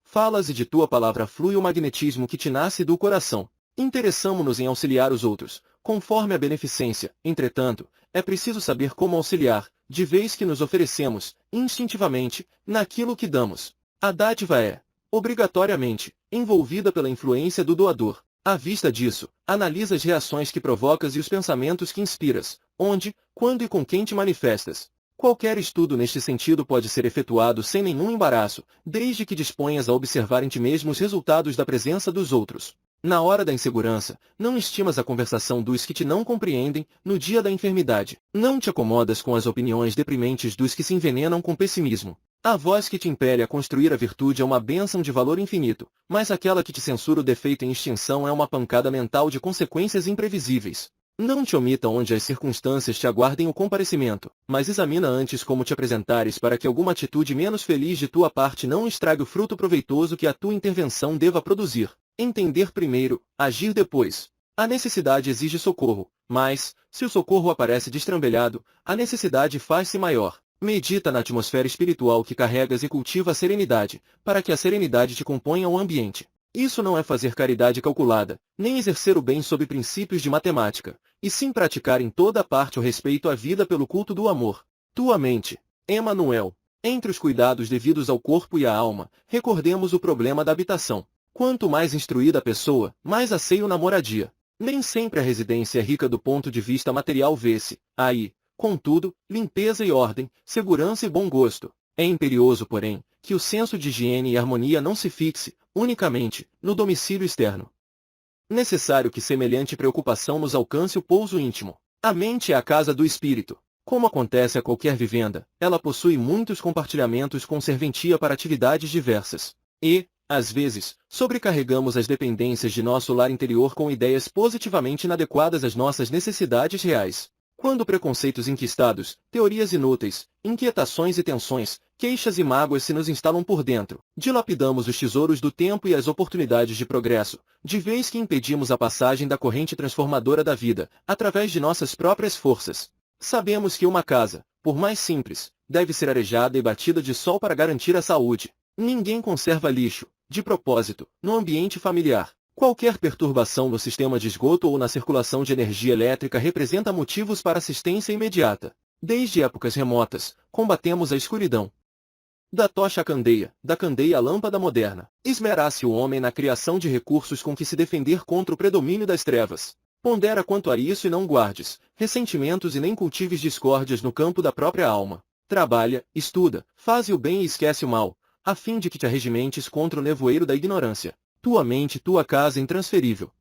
A: Falas e de tua palavra flui o magnetismo que te nasce do coração. Interessamo-nos em auxiliar os outros, conforme a beneficência. Entretanto, é preciso saber como auxiliar, de vez que nos oferecemos, instintivamente, naquilo que damos. A dádiva é, obrigatoriamente, envolvida pela influência do doador. À vista disso, analisa as reações que provocas e os pensamentos que inspiras, onde, quando e com quem te manifestas. Qualquer estudo neste sentido pode ser efetuado sem nenhum embaraço, desde que disponhas a observar em ti mesmo os resultados da presença dos outros. Na hora da insegurança, não estimas a conversação dos que te não compreendem, no dia da enfermidade. Não te acomodas com as opiniões deprimentes dos que se envenenam com pessimismo. A voz que te impele a construir a virtude é uma bênção de valor infinito, mas aquela que te censura o defeito em extinção é uma pancada mental de consequências imprevisíveis. Não te omita onde as circunstâncias te aguardem o comparecimento, mas examina antes como te apresentares para que alguma atitude menos feliz de tua parte não estrague o fruto proveitoso que a tua intervenção deva produzir. Entender primeiro, agir depois. A necessidade exige socorro, mas, se o socorro aparece destrambelhado, a necessidade faz-se maior. Medita na atmosfera espiritual que carregas e cultiva a serenidade, para que a serenidade te componha o ambiente. Isso não é fazer caridade calculada, nem exercer o bem sob princípios de matemática, e sim praticar em toda parte o respeito à vida pelo culto do amor. Tua mente. Emanuel. Entre os cuidados devidos ao corpo e à alma, recordemos o problema da habitação. Quanto mais instruída a pessoa, mais asseio na moradia. Nem sempre a residência é rica do ponto de vista material vê-se, aí, contudo, limpeza e ordem, segurança e bom gosto. É imperioso, porém, que o senso de higiene e harmonia não se fixe, unicamente, no domicílio externo. Necessário que semelhante preocupação nos alcance o pouso íntimo. A mente é a casa do espírito. Como acontece a qualquer vivenda, ela possui muitos compartilhamentos com serventia para atividades diversas. E, às vezes, sobrecarregamos as dependências de nosso lar interior com ideias positivamente inadequadas às nossas necessidades reais. Quando preconceitos inquistados, teorias inúteis, inquietações e tensões, queixas e mágoas se nos instalam por dentro, dilapidamos os tesouros do tempo e as oportunidades de progresso, de vez que impedimos a passagem da corrente transformadora da vida, através de nossas próprias forças. Sabemos que uma casa, por mais simples, deve ser arejada e batida de sol para garantir a saúde. Ninguém conserva lixo, de propósito, no ambiente familiar. Qualquer perturbação no sistema de esgoto ou na circulação de energia elétrica representa motivos para assistência imediata. Desde épocas remotas, combatemos a escuridão. Da tocha à candeia, da candeia à lâmpada moderna. Esmera-se o homem na criação de recursos com que se defender contra o predomínio das trevas. Pondera quanto a isso e não guardes ressentimentos e nem cultives discórdias no campo da própria alma. Trabalha, estuda, faze o bem e esquece o mal, a fim de que te arregimentes contra o nevoeiro da ignorância. Tua mente, tua casa intransferível.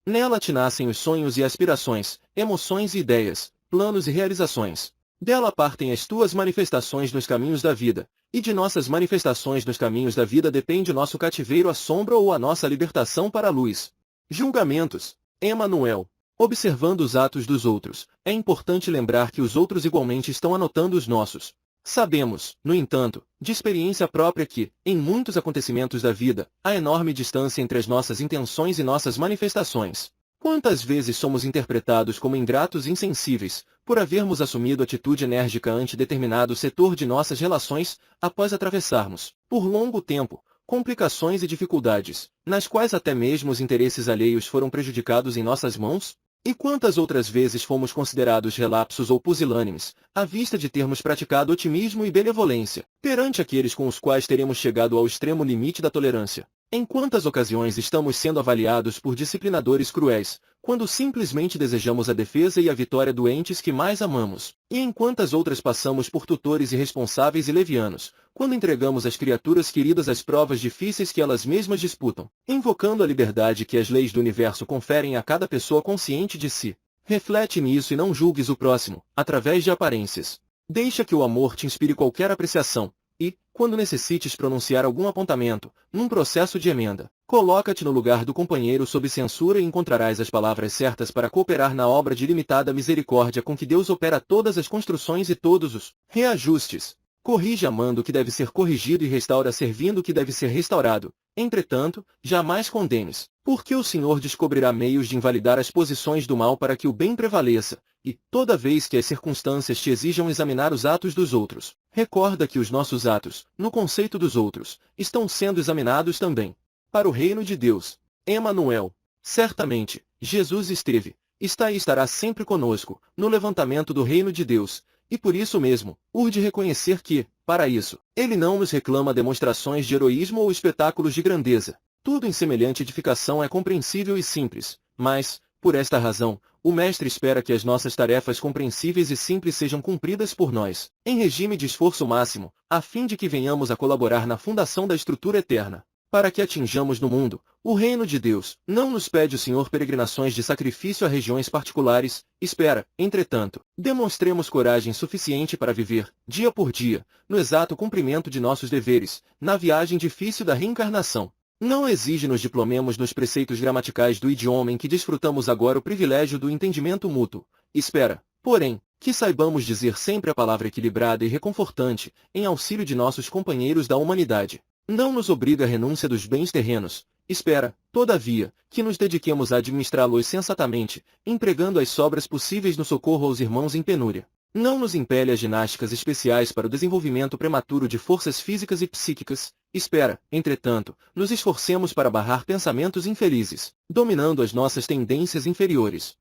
A: Nela te nascem os sonhos e aspirações, emoções e ideias, planos e realizações. Dela partem as tuas manifestações nos caminhos da vida, e de nossas manifestações nos caminhos da vida depende o nosso cativeiro à sombra ou a nossa libertação para a luz. Julgamentos. Emanuel. Observando os atos dos outros, é importante lembrar que os outros igualmente estão anotando os nossos. Sabemos, no entanto, de experiência própria que, em muitos acontecimentos da vida, há enorme distância entre as nossas intenções e nossas manifestações. Quantas vezes somos interpretados como ingratos e insensíveis, por havermos assumido atitude enérgica ante determinado setor de nossas relações, após atravessarmos, por longo tempo, complicações e dificuldades, nas quais até mesmo os interesses alheios foram prejudicados em nossas mãos? E quantas outras vezes fomos considerados relapsos ou pusilânimes, à vista de termos praticado otimismo e benevolência, perante aqueles com os quais teremos chegado ao extremo limite da tolerância? Em quantas ocasiões estamos sendo avaliados por disciplinadores cruéis, quando simplesmente desejamos a defesa e a vitória dos entes que mais amamos? E em quantas outras passamos por tutores irresponsáveis e levianos, quando entregamos as criaturas queridas às provas difíceis que elas mesmas disputam, invocando a liberdade que as leis do universo conferem a cada pessoa consciente de si? Reflete nisso e não julgues o próximo, através de aparências. Deixa que o amor te inspire qualquer apreciação, e, quando necessites pronunciar algum apontamento, num processo de emenda, coloca-te no lugar do companheiro sob censura e encontrarás as palavras certas para cooperar na obra de ilimitada misericórdia com que Deus opera todas as construções e todos os reajustes. Corrige amando o que deve ser corrigido e restaura servindo o que deve ser restaurado. Entretanto, jamais condenes, porque o Senhor descobrirá meios de invalidar as posições do mal para que o bem prevaleça, e, toda vez que as circunstâncias te exijam examinar os atos dos outros, recorda que os nossos atos, no conceito dos outros, estão sendo examinados também. Para o reino de Deus. Emanuel. Certamente, Jesus esteve, está e estará sempre conosco, no levantamento do reino de Deus. E por isso mesmo, urge reconhecer que, para isso, ele não nos reclama demonstrações de heroísmo ou espetáculos de grandeza. Tudo em semelhante edificação é compreensível e simples, mas, por esta razão, o Mestre espera que as nossas tarefas compreensíveis e simples sejam cumpridas por nós, em regime de esforço máximo, a fim de que venhamos a colaborar na fundação da estrutura eterna. Para que atinjamos no mundo o reino de Deus, não nos pede o Senhor peregrinações de sacrifício a regiões particulares, espera, entretanto, demonstremos coragem suficiente para viver, dia por dia, no exato cumprimento de nossos deveres, na viagem difícil da reencarnação. Não exige nos diplomemos nos preceitos gramaticais do idioma em que desfrutamos agora o privilégio do entendimento mútuo. Espera, porém, que saibamos dizer sempre a palavra equilibrada e reconfortante, em auxílio de nossos companheiros da humanidade. Não nos obriga a renúncia dos bens terrenos. Espera, todavia, que nos dediquemos a administrá-los sensatamente, empregando as sobras possíveis no socorro aos irmãos em penúria. Não nos impele a ginásticas especiais para o desenvolvimento prematuro de forças físicas e psíquicas. Espera, entretanto, nos esforcemos para barrar pensamentos infelizes, dominando as nossas tendências inferiores.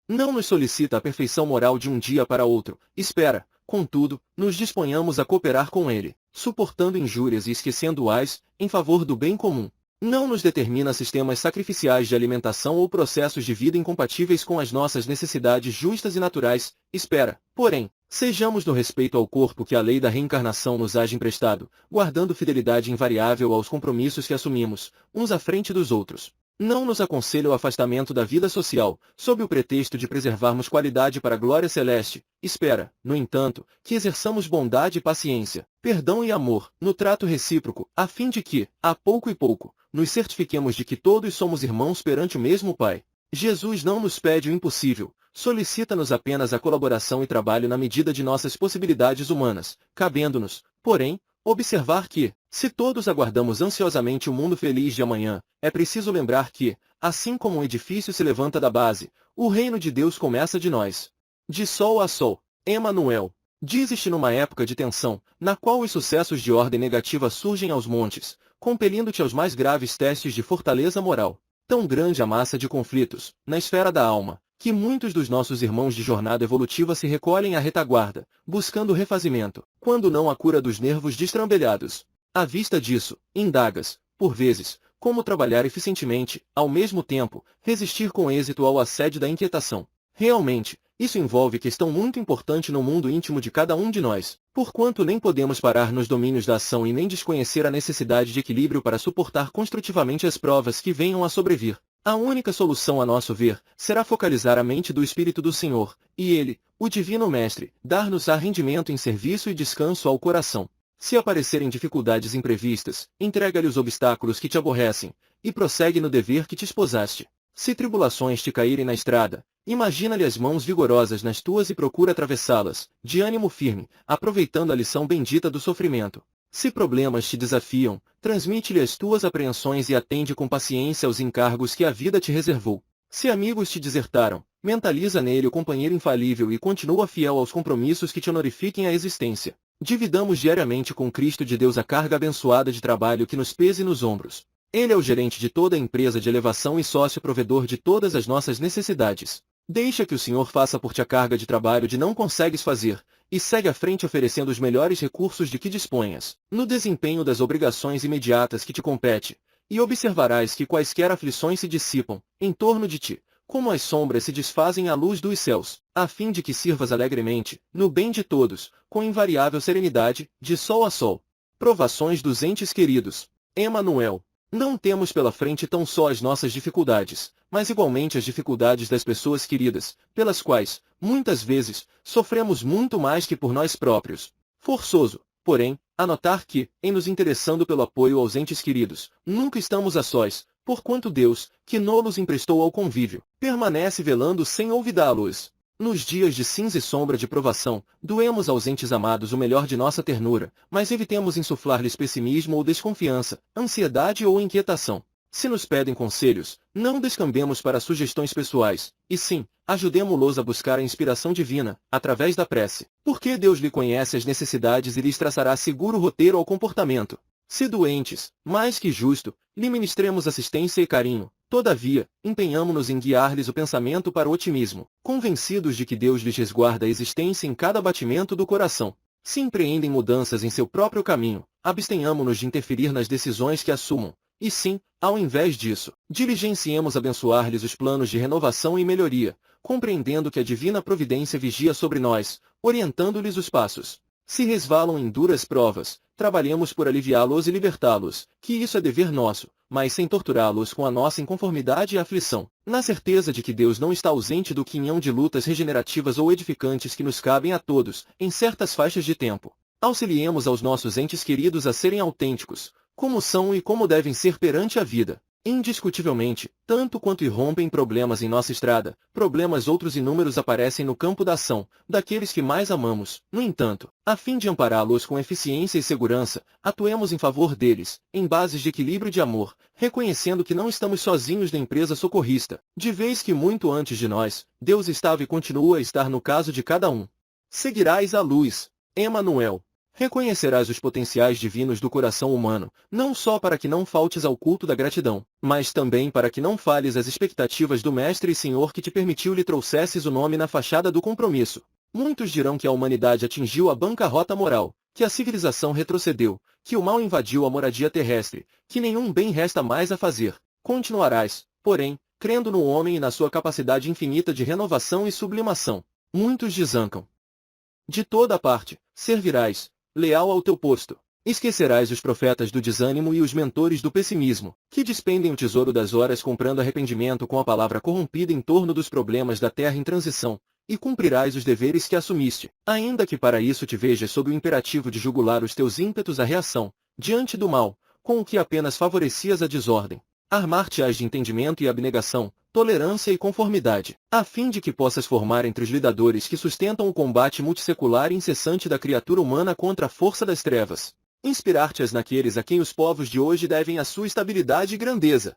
A: Não nos solicita a perfeição moral de um dia para outro. Espera, contudo, nos disponhamos a cooperar com ele, suportando injúrias e esquecendo-as, em favor do bem comum. Não nos determina sistemas sacrificiais de alimentação ou processos de vida incompatíveis com as nossas necessidades justas e naturais. Espera, porém, sejamos no respeito ao corpo que a lei da reencarnação nos haja emprestado, guardando fidelidade invariável aos compromissos que assumimos, uns à frente dos outros. Não nos aconselha o afastamento da vida social, sob o pretexto de preservarmos qualidade para a glória celeste. Espera, no entanto, que exerçamos bondade e paciência, perdão e amor, no trato recíproco, a fim de que, a pouco e pouco, nos certifiquemos de que todos somos irmãos perante o mesmo Pai. Jesus não nos pede o impossível, solicita-nos apenas a colaboração e trabalho na medida de nossas possibilidades humanas, cabendo-nos, porém, observar que, se todos aguardamos ansiosamente o mundo feliz de amanhã, é preciso lembrar que, assim como um edifício se levanta da base, o reino de Deus começa de nós. De sol a sol. Emanuel. Dizes-te numa época de tensão, na qual os sucessos de ordem negativa surgem aos montes, compelindo-te aos mais graves testes de fortaleza moral. Tão grande a massa de conflitos, na esfera da alma, que muitos dos nossos irmãos de jornada evolutiva se recolhem à retaguarda, buscando refazimento, quando não a cura dos nervos destrambelhados. À vista disso, indagas, por vezes, como trabalhar eficientemente, ao mesmo tempo, resistir com êxito ao assédio da inquietação. Realmente, isso envolve questão muito importante no mundo íntimo de cada um de nós, porquanto nem podemos parar nos domínios da ação e nem desconhecer a necessidade de equilíbrio para suportar construtivamente as provas que venham a sobrevir. A única solução, a nosso ver, será focalizar a mente do Espírito do Senhor, e Ele, o Divino Mestre, dar-nos rendimento em serviço e descanso ao coração. Se aparecerem dificuldades imprevistas, entrega-lhe os obstáculos que te aborrecem, e prossegue no dever que te esposaste. Se tribulações te caírem na estrada, imagina-lhe as mãos vigorosas nas tuas e procura atravessá-las, de ânimo firme, aproveitando a lição bendita do sofrimento. Se problemas te desafiam, transmite-lhe as tuas apreensões e atende com paciência aos encargos que a vida te reservou. Se amigos te desertaram, mentaliza nele o companheiro infalível e continua fiel aos compromissos que te honorifiquem a existência. Dividamos diariamente com Cristo de Deus a carga abençoada de trabalho que nos pese nos ombros. Ele é o gerente de toda a empresa de elevação e sócio provedor de todas as nossas necessidades. Deixa que o Senhor faça por ti a carga de trabalho de não consegues fazer, e segue à frente oferecendo os melhores recursos de que disponhas, no desempenho das obrigações imediatas que te compete, e observarás que quaisquer aflições se dissipam, em torno de ti, como as sombras se desfazem à luz dos céus, a fim de que sirvas alegremente, no bem de todos, com invariável serenidade, de sol a sol. Provações dos entes queridos. Emanuel. Não temos pela frente tão só as nossas dificuldades, mas igualmente as dificuldades das pessoas queridas, pelas quais, muitas vezes, sofremos muito mais que por nós próprios. Forçoso, porém, anotar que, em nos interessando pelo apoio aos entes queridos, nunca estamos a sós, porquanto Deus, que nos emprestou ao convívio, permanece velando sem olvidá-los. Nos dias de cinza e sombra de provação, doemos aos entes amados o melhor de nossa ternura, mas evitemos insuflar-lhes pessimismo ou desconfiança, ansiedade ou inquietação. Se nos pedem conselhos, não descambemos para sugestões pessoais, e sim, ajudemo-los a buscar a inspiração divina, através da prece, porque Deus lhe conhece as necessidades e lhes traçará seguro roteiro ao comportamento. Se doentes, mais que justo, lhe ministremos assistência e carinho. Todavia, empenhamo-nos em guiar-lhes o pensamento para o otimismo, convencidos de que Deus lhes resguarda a existência em cada batimento do coração. Se empreendem mudanças em seu próprio caminho, abstenhamo-nos de interferir nas decisões que assumam, e sim, ao invés disso, diligenciemos abençoar-lhes os planos de renovação e melhoria, compreendendo que a divina providência vigia sobre nós, orientando-lhes os passos. Se resvalam em duras provas, trabalhemos por aliviá-los e libertá-los, que isso é dever nosso, mas sem torturá-los com a nossa inconformidade e aflição, na certeza de que Deus não está ausente do quinhão de lutas regenerativas ou edificantes que nos cabem a todos, em certas faixas de tempo. Auxiliemos aos nossos entes queridos a serem autênticos, como são e como devem ser perante a vida. Indiscutivelmente, tanto quanto irrompem problemas em nossa estrada, problemas outros inúmeros aparecem no campo da ação, daqueles que mais amamos. No entanto, a fim de ampará-los com eficiência e segurança, atuemos em favor deles, em bases de equilíbrio e de amor, reconhecendo que não estamos sozinhos na empresa socorrista, de vez que muito antes de nós, Deus estava e continua a estar no caso de cada um. Seguirás a luz. Emanuel. Reconhecerás os potenciais divinos do coração humano, não só para que não faltes ao culto da gratidão, mas também para que não falhes às expectativas do Mestre e Senhor que te permitiu lhe trouxesses o nome na fachada do compromisso. Muitos dirão que a humanidade atingiu a bancarrota moral, que a civilização retrocedeu, que o mal invadiu a moradia terrestre, que nenhum bem resta mais a fazer. Continuarás, porém, crendo no homem e na sua capacidade infinita de renovação e sublimação. Muitos desancam. De toda parte, servirás, leal ao teu posto. Esquecerás os profetas do desânimo e os mentores do pessimismo, que despendem o tesouro das horas comprando arrependimento com a palavra corrompida em torno dos problemas da terra em transição, e cumprirás os deveres que assumiste, ainda que para isso te vejas sob o imperativo de jugular os teus ímpetos à reação, diante do mal, com o que apenas favorecias a desordem. Armar-te-ás de entendimento e abnegação, tolerância e conformidade, a fim de que possas formar entre os lidadores que sustentam o combate multissecular e incessante da criatura humana contra a força das trevas. Inspirar-te-ás naqueles a quem os povos de hoje devem a sua estabilidade e grandeza.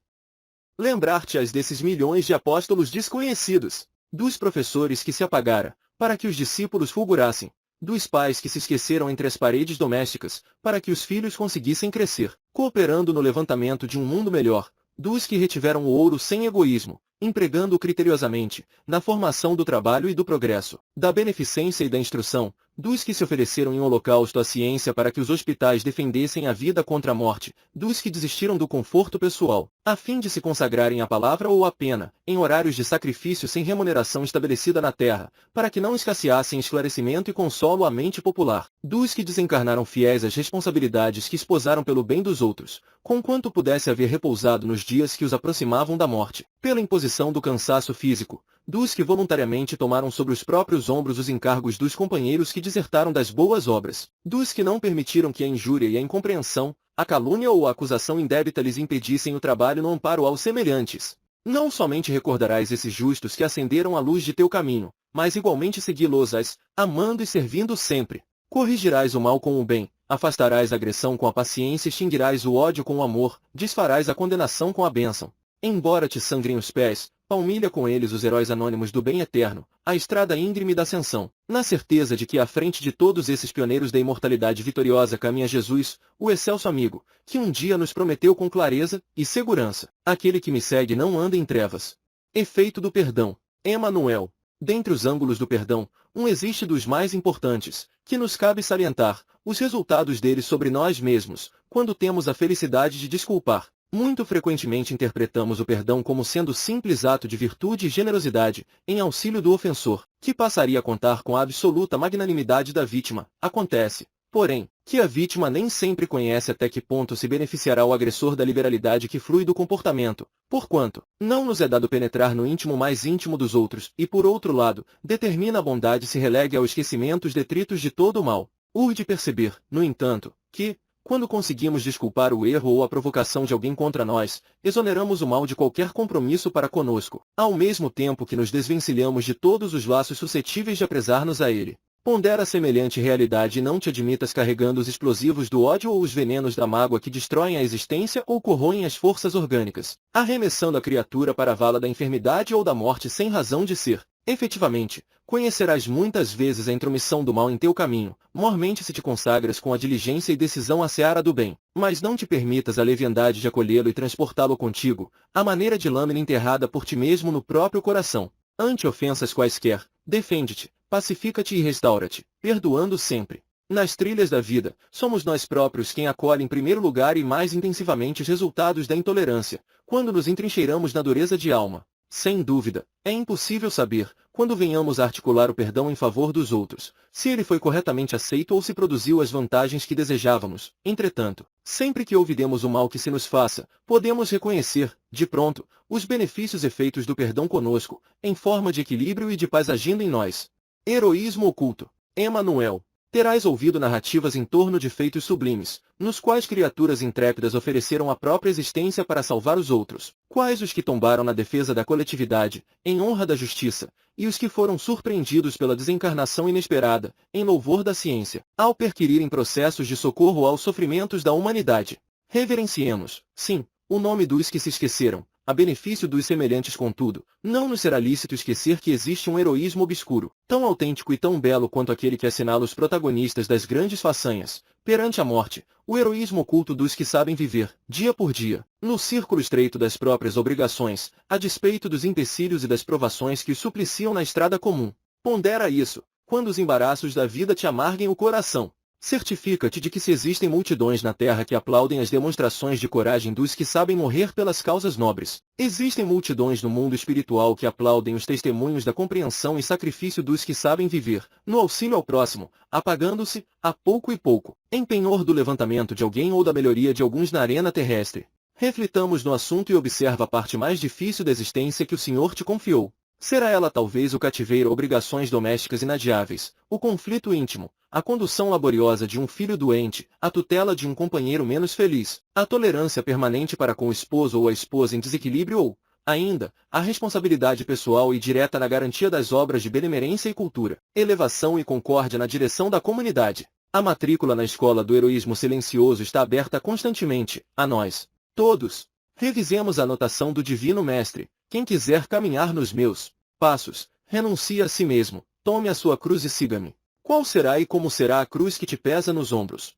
A: Lembrar-te-ás desses milhões de apóstolos desconhecidos, dos professores que se apagara, para que os discípulos fulgurassem, dos pais que se esqueceram entre as paredes domésticas, para que os filhos conseguissem crescer, cooperando no levantamento de um mundo melhor, dos que retiveram o ouro sem egoísmo, empregando-o criteriosamente, na formação do trabalho e do progresso, da beneficência e da instrução, dos que se ofereceram em holocausto à ciência para que os hospitais defendessem a vida contra a morte, dos que desistiram do conforto pessoal, a fim de se consagrarem à palavra ou à pena, em horários de sacrifício sem remuneração estabelecida na terra, para que não escasseassem esclarecimento e consolo à mente popular, dos que desencarnaram fiéis às responsabilidades que esposaram pelo bem dos outros, conquanto pudesse haver repousado nos dias que os aproximavam da morte, pela imposição do cansaço físico, dos que voluntariamente tomaram sobre os próprios ombros os encargos dos companheiros que desertaram das boas obras, dos que não permitiram que a injúria e a incompreensão, a calúnia ou a acusação indébita lhes impedissem o trabalho no amparo aos semelhantes. Não somente recordarás esses justos que acenderam a luz de teu caminho, mas igualmente segui-los-ás, amando e servindo sempre. Corrigirás o mal com o bem, afastarás a agressão com a paciência e extinguirás o ódio com o amor, desfarás a condenação com a bênção. Embora te sangrem os pés, palmilha com eles os heróis anônimos do bem eterno, a estrada íngreme da ascensão, na certeza de que à frente de todos esses pioneiros da imortalidade vitoriosa caminha Jesus, o excelso amigo, que um dia nos prometeu com clareza e segurança: aquele que me segue não anda em trevas. Efeito do perdão. Emmanuel. Dentre os ângulos do perdão, um existe dos mais importantes, que nos cabe salientar, os resultados dele sobre nós mesmos, quando temos a felicidade de desculpar. Muito frequentemente interpretamos o perdão como sendo simples ato de virtude e generosidade, em auxílio do ofensor, que passaria a contar com a absoluta magnanimidade da vítima. Acontece, porém, que a vítima nem sempre conhece até que ponto se beneficiará o agressor da liberalidade que flui do comportamento, porquanto não nos é dado penetrar no íntimo mais íntimo dos outros, e por outro lado, determina a bondade se relegue ao esquecimento os detritos de todo o mal. Urge perceber, no entanto, que, quando conseguimos desculpar o erro ou a provocação de alguém contra nós, exoneramos o mal de qualquer compromisso para conosco, ao mesmo tempo que nos desvencilhamos de todos os laços suscetíveis de apresar-nos a ele. Pondera semelhante realidade e não te admitas carregando os explosivos do ódio ou os venenos da mágoa que destroem a existência ou corroem as forças orgânicas, arremessando a criatura para a vala da enfermidade ou da morte sem razão de ser. Efetivamente, conhecerás muitas vezes a intromissão do mal em teu caminho, mormente se te consagras com a diligência e decisão à seara do bem, mas não te permitas a leviandade de acolhê-lo e transportá-lo contigo, à maneira de lâmina enterrada por ti mesmo no próprio coração. Ante ofensas quaisquer, defende-te, pacifica-te e restaura-te, perdoando sempre. Nas trilhas da vida, somos nós próprios quem acolhe em primeiro lugar e mais intensivamente os resultados da intolerância, quando nos entrincheiramos na dureza de alma. Sem dúvida, é impossível saber, quando venhamos a articular o perdão em favor dos outros, se ele foi corretamente aceito ou se produziu as vantagens que desejávamos. Entretanto, sempre que ouvidemos o mal que se nos faça, podemos reconhecer, de pronto, os benefícios e efeitos do perdão conosco, em forma de equilíbrio e de paz agindo em nós. Heroísmo oculto. Emmanuel. Terás ouvido narrativas em torno de feitos sublimes, nos quais criaturas intrépidas ofereceram a própria existência para salvar os outros, quais os que tombaram na defesa da coletividade, em honra da justiça, e os que foram surpreendidos pela desencarnação inesperada, em louvor da ciência, ao perquirirem processos de socorro aos sofrimentos da humanidade. Reverenciemos, sim, o nome dos que se esqueceram, a benefício dos semelhantes. Contudo, não nos será lícito esquecer que existe um heroísmo obscuro, tão autêntico e tão belo quanto aquele que assinala os protagonistas das grandes façanhas, perante a morte, o heroísmo oculto dos que sabem viver, dia por dia, no círculo estreito das próprias obrigações, a despeito dos empecilhos e das provações que os supliciam na estrada comum. Pondera isso, quando os embaraços da vida te amarguem o coração. Certifica-te de que se existem multidões na terra que aplaudem as demonstrações de coragem dos que sabem morrer pelas causas nobres. Existem multidões no mundo espiritual que aplaudem os testemunhos da compreensão e sacrifício dos que sabem viver, no auxílio ao próximo, apagando-se, a pouco e pouco, em penhor do levantamento de alguém ou da melhoria de alguns na arena terrestre. Reflitamos no assunto e observa a parte mais difícil da existência que o Senhor te confiou. Será ela talvez o cativeiro, obrigações domésticas inadiáveis, o conflito íntimo, a condução laboriosa de um filho doente, a tutela de um companheiro menos feliz, a tolerância permanente para com o esposo ou a esposa em desequilíbrio ou, ainda, a responsabilidade pessoal e direta na garantia das obras de benemerência e cultura, elevação e concórdia na direção da comunidade. A matrícula na escola do heroísmo silencioso está aberta constantemente, a nós, todos. Revisemos a anotação do Divino Mestre: quem quiser caminhar nos meus passos, renuncie a si mesmo, tome a sua cruz e siga-me. Qual será e como será a cruz que te pesa nos ombros?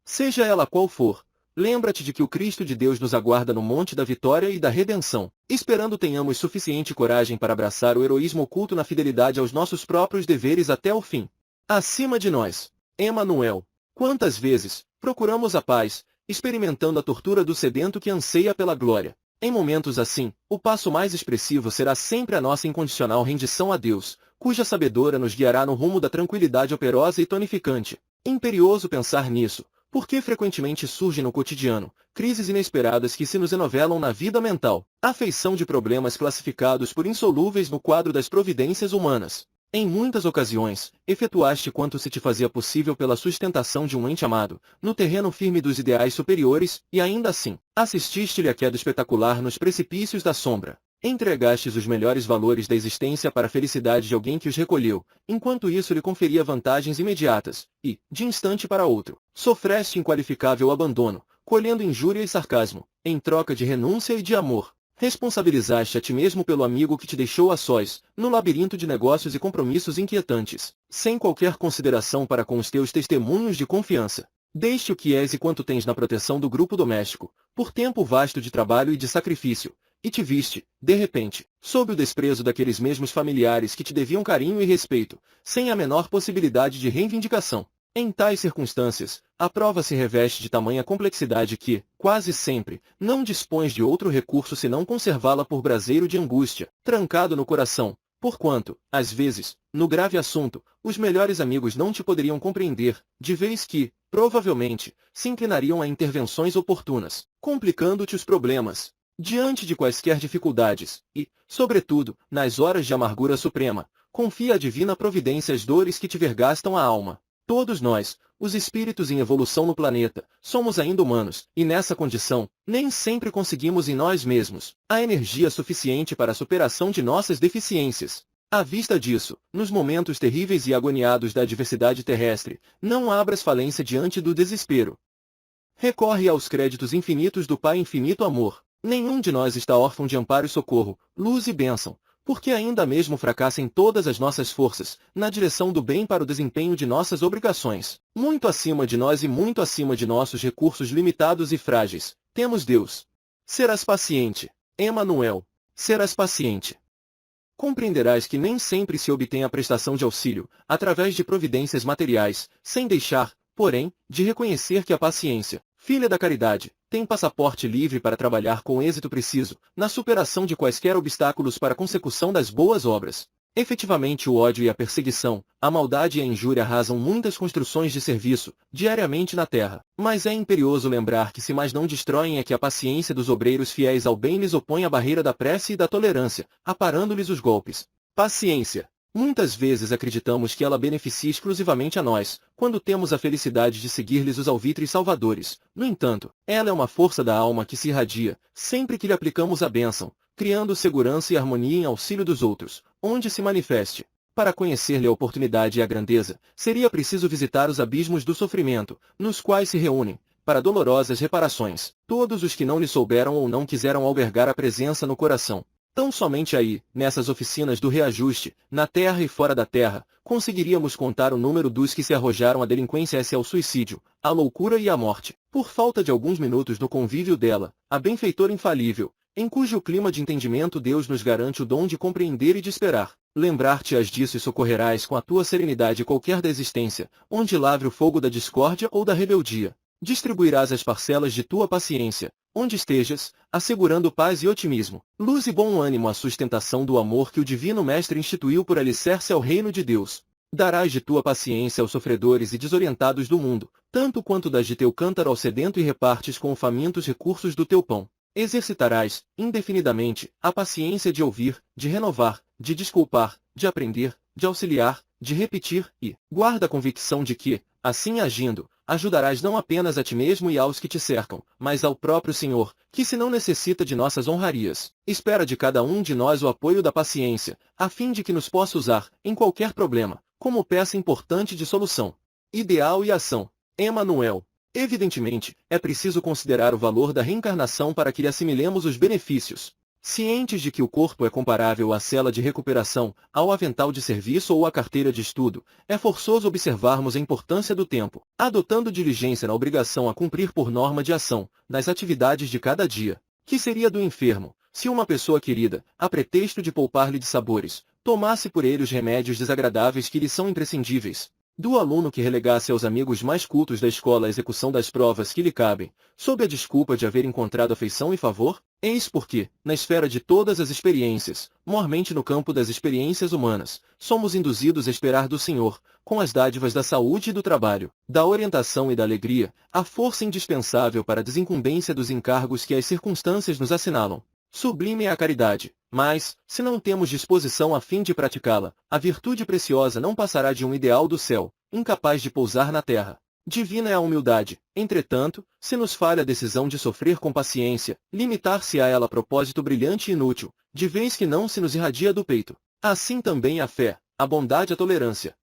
A: Seja ela qual for, lembra-te de que o Cristo de Deus nos aguarda no monte da vitória e da redenção, esperando tenhamos suficiente coragem para abraçar o heroísmo oculto na fidelidade aos nossos próprios deveres até o fim. Acima de nós, Emanuel, quantas vezes procuramos a paz, experimentando a tortura do sedento que anseia pela glória. Em momentos assim, o passo mais expressivo será sempre a nossa incondicional rendição a Deus, cuja sabedoria nos guiará no rumo da tranquilidade operosa e tonificante. Imperioso pensar nisso, porque frequentemente surgem no cotidiano crises inesperadas que se nos enovelam na vida mental, afeição de problemas classificados por insolúveis no quadro das providências humanas. Em muitas ocasiões, efetuaste quanto se te fazia possível pela sustentação de um ente amado, no terreno firme dos ideais superiores, e ainda assim, assististe-lhe à queda espetacular nos precipícios da sombra. Entregastes os melhores valores da existência para a felicidade de alguém que os recolheu, enquanto isso lhe conferia vantagens imediatas, e, de instante para outro, sofreste inqualificável abandono, colhendo injúria e sarcasmo, em troca de renúncia e de amor. Responsabilizaste a ti mesmo pelo amigo que te deixou a sós, no labirinto de negócios e compromissos inquietantes, sem qualquer consideração para com os teus testemunhos de confiança. Deixe o que és e quanto tens na proteção do grupo doméstico, por tempo vasto de trabalho e de sacrifício, e te viste, de repente, sob o desprezo daqueles mesmos familiares que te deviam carinho e respeito, sem a menor possibilidade de reivindicação. Em tais circunstâncias, a prova se reveste de tamanha complexidade que, quase sempre, não dispões de outro recurso senão conservá-la por braseiro de angústia, trancado no coração, porquanto, às vezes, no grave assunto, os melhores amigos não te poderiam compreender, de vez que, provavelmente, se inclinariam a intervenções oportunas, complicando-te os problemas. Diante de quaisquer dificuldades, e, sobretudo, nas horas de amargura suprema, confia à divina providência as dores que te vergastam a alma. Todos nós, os espíritos em evolução no planeta, somos ainda humanos, e nessa condição, nem sempre conseguimos em nós mesmos a energia suficiente para a superação de nossas deficiências. À vista disso, nos momentos terríveis e agoniados da adversidade terrestre, não abras falência diante do desespero. Recorre aos créditos infinitos do Pai Infinito Amor. Nenhum de nós está órfão de amparo e socorro, luz e bênção, porque ainda mesmo fracassem todas as nossas forças, na direção do bem para o desempenho de nossas obrigações, muito acima de nós e muito acima de nossos recursos limitados e frágeis, temos Deus. Serás paciente, Emanuel, serás paciente. Compreenderás que nem sempre se obtém a prestação de auxílio, através de providências materiais, sem deixar, porém, de reconhecer que a paciência, filha da caridade, tem passaporte livre para trabalhar com êxito preciso, na superação de quaisquer obstáculos para a consecução das boas obras. Efetivamente o ódio e a perseguição, a maldade e a injúria arrasam muitas construções de serviço, diariamente na terra. Mas é imperioso lembrar que se mais não destroem é que a paciência dos obreiros fiéis ao bem lhes opõe a barreira da prece e da tolerância, aparando-lhes os golpes. Paciência. Muitas vezes acreditamos que ela beneficia exclusivamente a nós, quando temos a felicidade de seguir-lhes os alvitres salvadores. No entanto, ela é uma força da alma que se irradia, sempre que lhe aplicamos a bênção, criando segurança e harmonia em auxílio dos outros, onde se manifeste. Para conhecer-lhe a oportunidade e a grandeza, seria preciso visitar os abismos do sofrimento, nos quais se reúnem, para dolorosas reparações, todos os que não lhe souberam ou não quiseram albergar a presença no coração. Tão somente aí, nessas oficinas do reajuste, na terra e fora da terra, conseguiríamos contar o número dos que se arrojaram à delinquência e ao suicídio, à loucura e à morte, por falta de alguns minutos no convívio dela, a benfeitora infalível, em cujo clima de entendimento Deus nos garante o dom de compreender e de esperar. Lembrar-te-ás disso e socorrerás com a tua serenidade qualquer da existência, onde lavre o fogo da discórdia ou da rebeldia. Distribuirás as parcelas de tua paciência, onde estejas, assegurando paz e otimismo, luz e bom ânimo à sustentação do amor que o Divino Mestre instituiu por alicerce ao reino de Deus. Darás de tua paciência aos sofredores e desorientados do mundo, tanto quanto das de teu cântaro ao sedento e repartes com o faminto os recursos do teu pão. Exercitarás, indefinidamente, a paciência de ouvir, de renovar, de desculpar, de aprender, de auxiliar, de repetir, e guarda a convicção de que, assim agindo, ajudarás não apenas a ti mesmo e aos que te cercam, mas ao próprio Senhor, que se não necessita de nossas honrarias, espera de cada um de nós o apoio da paciência, a fim de que nos possa usar, em qualquer problema, como peça importante de solução. Ideal e ação. Emanuel. Evidentemente, é preciso considerar o valor da reencarnação para que lhe assimilemos os benefícios. Cientes de que o corpo é comparável à cela de recuperação, ao avental de serviço ou à carteira de estudo, é forçoso observarmos a importância do tempo, adotando diligência na obrigação a cumprir por norma de ação, nas atividades de cada dia. Que seria do enfermo, se uma pessoa querida, a pretexto de poupar-lhe de sabores, tomasse por ele os remédios desagradáveis que lhe são imprescindíveis? Do aluno que relegasse aos amigos mais cultos da escola a execução das provas que lhe cabem, sob a desculpa de haver encontrado afeição e favor? Eis porque, na esfera de todas as experiências, mormente no campo das experiências humanas, somos induzidos a esperar do Senhor, com as dádivas da saúde e do trabalho, da orientação e da alegria, a força indispensável para a desincumbência dos encargos que as circunstâncias nos assinalam. Sublime é a caridade, mas, se não temos disposição a fim de praticá-la, a virtude preciosa não passará de um ideal do céu, incapaz de pousar na terra. Divina é a humildade, entretanto, se nos falha a decisão de sofrer com paciência, limitar-se a ela propósito brilhante e inútil, de vez que não se nos irradia do peito. Assim também a fé, a bondade e a tolerância.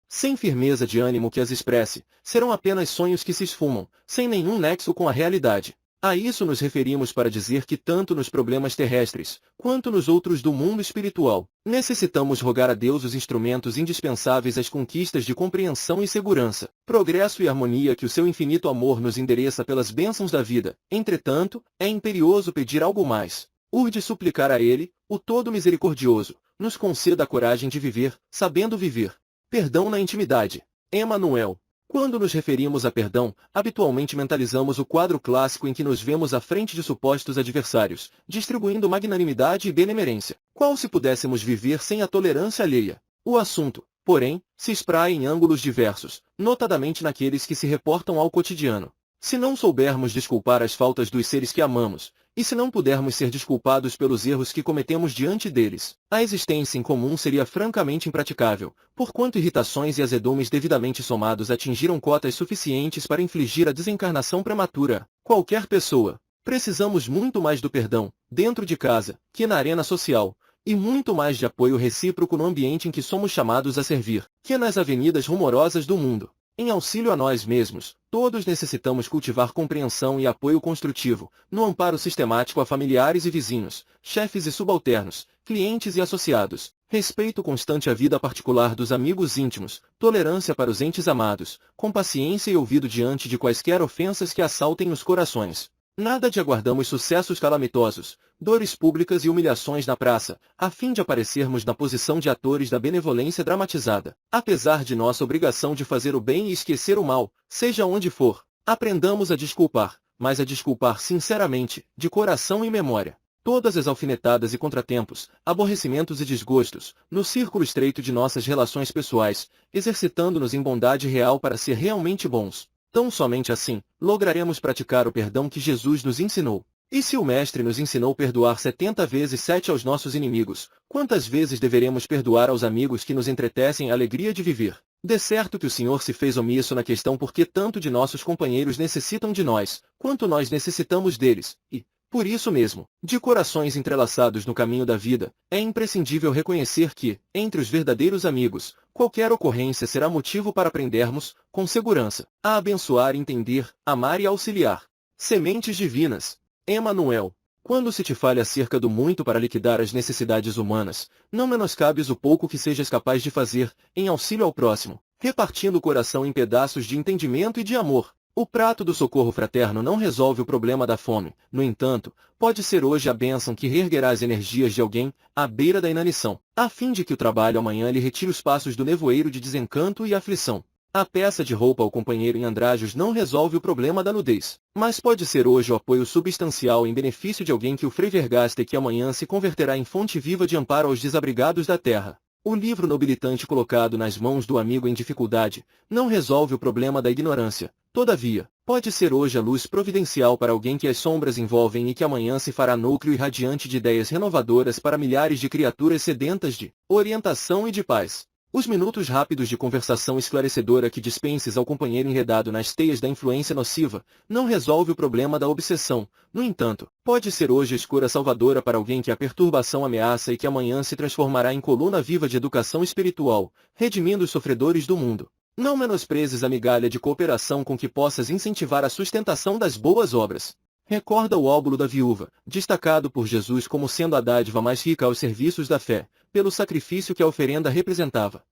A: Sem firmeza de ânimo que as expresse, serão apenas sonhos que se esfumam, sem nenhum nexo com a realidade. A isso nos referimos para dizer que tanto nos problemas terrestres, quanto nos outros do mundo espiritual, necessitamos rogar a Deus os instrumentos indispensáveis às conquistas de compreensão e segurança, progresso e harmonia que o seu infinito amor nos endereça pelas bênçãos da vida. Entretanto, é imperioso pedir algo mais. Urde suplicar a Ele, o Todo Misericordioso, nos conceda a coragem de viver, sabendo viver. Perdão na intimidade. Emmanuel. Quando nos referimos a perdão, habitualmente mentalizamos o quadro clássico em que nos vemos à frente de supostos adversários, distribuindo magnanimidade e benemerência, qual se pudéssemos viver sem a tolerância alheia. O assunto, porém, se espraia em ângulos diversos, notadamente naqueles que se reportam ao cotidiano. Se não soubermos desculpar as faltas dos seres que amamos, e se não pudermos ser desculpados pelos erros que cometemos diante deles, a existência em comum seria francamente impraticável, porquanto irritações e azedumes devidamente somados atingiram cotas suficientes para infligir a desencarnação prematura a qualquer pessoa. Precisamos muito mais do perdão, dentro de casa, que na arena social, e muito mais de apoio recíproco no ambiente em que somos chamados a servir, que nas avenidas rumorosas do mundo. Em auxílio a nós mesmos, todos necessitamos cultivar compreensão e apoio construtivo, no amparo sistemático a familiares e vizinhos, chefes e subalternos, clientes e associados, respeito constante à vida particular dos amigos íntimos, tolerância para os entes amados, com paciência e ouvido diante de quaisquer ofensas que assaltem os corações. Nada de aguardamos sucessos calamitosos, dores públicas e humilhações na praça, a fim de aparecermos na posição de atores da benevolência dramatizada. Apesar de nossa obrigação de fazer o bem e esquecer o mal, seja onde for, aprendamos a desculpar, mas a desculpar sinceramente, de coração e memória. Todas as alfinetadas e contratempos, aborrecimentos e desgostos, no círculo estreito de nossas relações pessoais, exercitando-nos em bondade real para ser realmente bons. Tão somente assim, lograremos praticar o perdão que Jesus nos ensinou. E se o Mestre nos ensinou perdoar 70 vezes 7 aos nossos inimigos, quantas vezes deveremos perdoar aos amigos que nos entretecem a alegria de viver? De certo que o Senhor se fez omisso na questão porque tanto de nossos companheiros necessitam de nós, quanto nós necessitamos deles, e, por isso mesmo, de corações entrelaçados no caminho da vida, é imprescindível reconhecer que, entre os verdadeiros amigos, qualquer ocorrência será motivo para aprendermos, com segurança, a abençoar, entender, amar e auxiliar. Sementes divinas. Emmanuel. Quando se te fale acerca do muito para liquidar as necessidades humanas, não menoscabes o pouco que sejas capaz de fazer, em auxílio ao próximo, repartindo o coração em pedaços de entendimento e de amor. O prato do socorro fraterno não resolve o problema da fome, no entanto, pode ser hoje a bênção que reerguerá as energias de alguém, à beira da inanição, a fim de que o trabalho amanhã lhe retire os passos do nevoeiro de desencanto e aflição. A peça de roupa ao companheiro em andrajos não resolve o problema da nudez, mas pode ser hoje o apoio substancial em benefício de alguém que o frevergaste e que amanhã se converterá em fonte viva de amparo aos desabrigados da terra. O livro nobilitante colocado nas mãos do amigo em dificuldade não resolve o problema da ignorância. Todavia, pode ser hoje a luz providencial para alguém que as sombras envolvem e que amanhã se fará núcleo irradiante de ideias renovadoras para milhares de criaturas sedentas de orientação e de paz. Os minutos rápidos de conversação esclarecedora que dispenses ao companheiro enredado nas teias da influência nociva, não resolve o problema da obsessão. No entanto, pode ser hoje a escura salvadora para alguém que a perturbação ameaça e que amanhã se transformará em coluna viva de educação espiritual, redimindo os sofredores do mundo. Não menosprezes a migalha de cooperação com que possas incentivar a sustentação das boas obras. Recorda o óbolo da viúva, destacado por Jesus como sendo a dádiva mais rica aos serviços da fé, pelo sacrifício que a oferenda representava.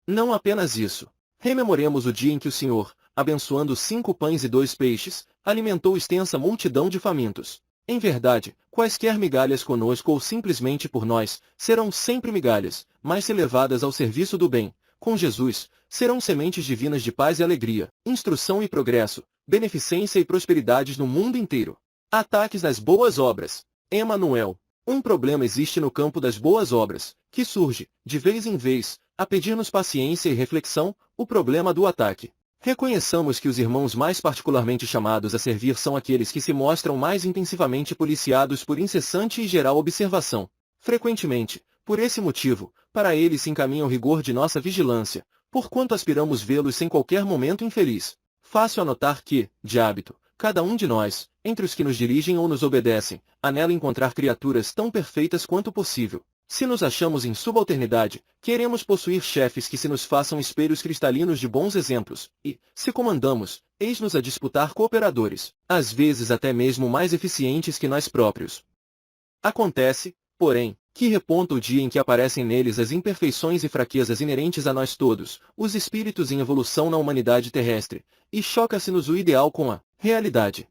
A: Não apenas isso. Rememoremos o dia em que o Senhor, abençoando 5 pães e 2 peixes, alimentou extensa multidão de famintos. Em verdade, quaisquer migalhas conosco ou simplesmente por nós, serão sempre migalhas, mas se levadas ao serviço do bem, com Jesus, serão sementes divinas de paz e alegria, instrução e progresso, beneficência e prosperidades no mundo inteiro. Ataques às boas obras. Emanuel. Um problema existe no campo das boas obras, que surge, de vez em vez, a pedir-nos paciência e reflexão, o problema do ataque. Reconheçamos que os irmãos mais particularmente chamados a servir são aqueles que se mostram mais intensivamente policiados por incessante e geral observação. Frequentemente, por esse motivo, para eles se encaminha o rigor de nossa vigilância, porquanto aspiramos vê-los sem qualquer momento infeliz. Fácil anotar que, de hábito, cada um de nós, entre os que nos dirigem ou nos obedecem, anela encontrar criaturas tão perfeitas quanto possível. Se nos achamos em subalternidade, queremos possuir chefes que se nos façam espelhos cristalinos de bons exemplos, e, se comandamos, eis-nos a disputar cooperadores, às vezes até mesmo mais eficientes que nós próprios. Acontece, porém, que reponta o dia em que aparecem neles as imperfeições e fraquezas inerentes a nós todos, os espíritos em evolução na humanidade terrestre, e choca-se-nos o ideal com a realidade.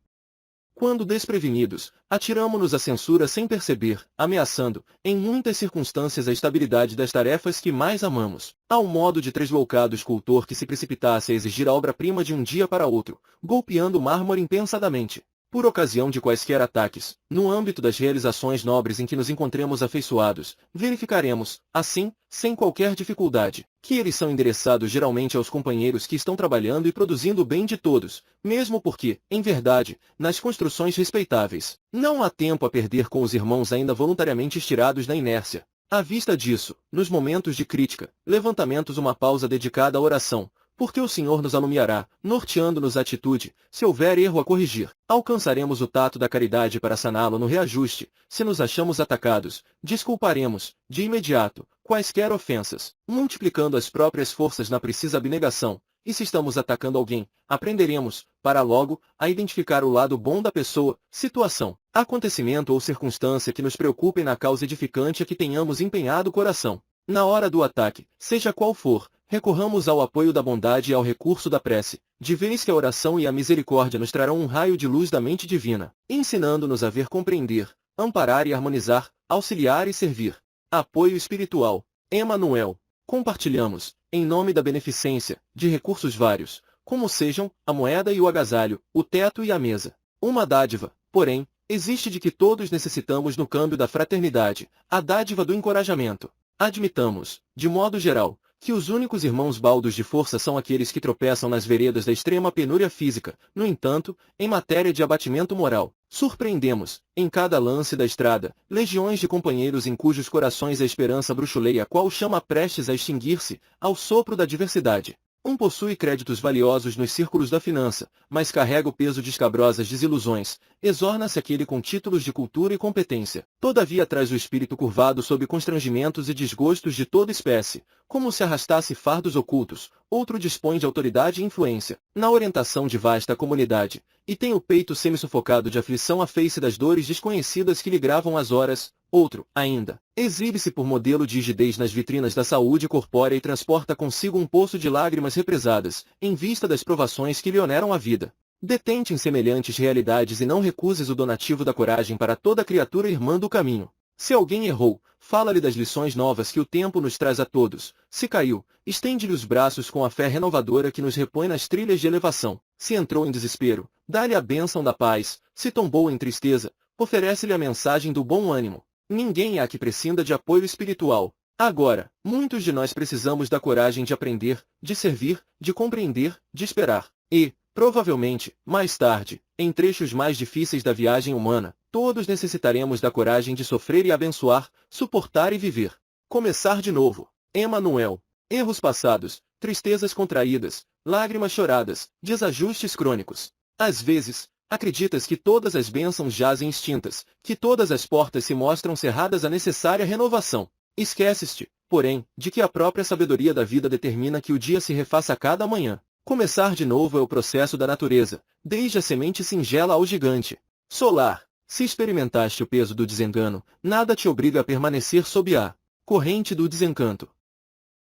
A: Quando desprevenidos, atiramo-nos à censura sem perceber, ameaçando, em muitas circunstâncias a estabilidade das tarefas que mais amamos, ao modo de tresloucado escultor que se precipitasse a exigir a obra-prima de um dia para outro, golpeando o mármore impensadamente. Por ocasião de quaisquer ataques, no âmbito das realizações nobres em que nos encontremos afeiçoados, verificaremos, assim, sem qualquer dificuldade, que eles são endereçados geralmente aos companheiros que estão trabalhando e produzindo o bem de todos, mesmo porque, em verdade, nas construções respeitáveis, não há tempo a perder com os irmãos ainda voluntariamente estirados na inércia. À vista disso, nos momentos de crítica, levantamentos uma pausa dedicada à oração, porque o Senhor nos alumiará, norteando-nos a atitude, se houver erro a corrigir. Alcançaremos o tato da caridade para saná-lo no reajuste. Se nos achamos atacados, desculparemos, de imediato, quaisquer ofensas, multiplicando as próprias forças na precisa abnegação. E se estamos atacando alguém, aprenderemos, para logo, a identificar o lado bom da pessoa, situação, acontecimento ou circunstância que nos preocupem na causa edificante a que tenhamos empenhado o coração. Na hora do ataque, seja qual for, recorramos ao apoio da bondade e ao recurso da prece, de vez que a oração e a misericórdia nos trarão um raio de luz da mente divina, ensinando-nos a ver compreender, amparar e harmonizar, auxiliar e servir. Apoio espiritual. Emanuel. Compartilhamos, em nome da beneficência, de recursos vários, como sejam, a moeda e o agasalho, o teto e a mesa. Uma dádiva, porém, existe de que todos necessitamos no câmbio da fraternidade, a dádiva do encorajamento. Admitamos, de modo geral, que os únicos irmãos baldos de força são aqueles que tropeçam nas veredas da extrema penúria física. No entanto, em matéria de abatimento moral, surpreendemos, em cada lance da estrada, legiões de companheiros em cujos corações a esperança bruxuleia qual chama prestes a extinguir-se, ao sopro da diversidade. Um possui créditos valiosos nos círculos da finança, mas carrega o peso de escabrosas desilusões. Exorna-se aquele com títulos de cultura e competência. Todavia traz o espírito curvado sob constrangimentos e desgostos de toda espécie, como se arrastasse fardos ocultos. Outro dispõe de autoridade e influência, na orientação de vasta comunidade, e tem o peito semi-sufocado de aflição à face das dores desconhecidas que lhe gravam as horas. Outro, ainda, exibe-se por modelo de rigidez nas vitrinas da saúde corpórea e transporta consigo um poço de lágrimas represadas, em vista das provações que lhe oneram a vida. Detente em semelhantes realidades e não recuses o donativo da coragem para toda criatura irmã do caminho. Se alguém errou, fala-lhe das lições novas que o tempo nos traz a todos. Se caiu, estende-lhe os braços com a fé renovadora que nos repõe nas trilhas de elevação. Se entrou em desespero, dá-lhe a bênção da paz. Se tombou em tristeza, oferece-lhe a mensagem do bom ânimo. Ninguém há que prescinda de apoio espiritual. Agora, muitos de nós precisamos da coragem de aprender, de servir, de compreender, de esperar. E, provavelmente, mais tarde, em trechos mais difíceis da viagem humana, todos necessitaremos da coragem de sofrer e abençoar, suportar e viver. Começar de novo. Emanuel. Erros passados, tristezas contraídas, lágrimas choradas, desajustes crônicos. Às vezes, acreditas que todas as bênçãos jazem extintas, que todas as portas se mostram cerradas à necessária renovação. Esqueces-te, porém, de que a própria sabedoria da vida determina que o dia se refaça a cada manhã. Começar de novo é o processo da natureza, desde a semente singela ao gigante. Solar. Se experimentaste o peso do desengano, nada te obriga a permanecer sob a corrente do desencanto.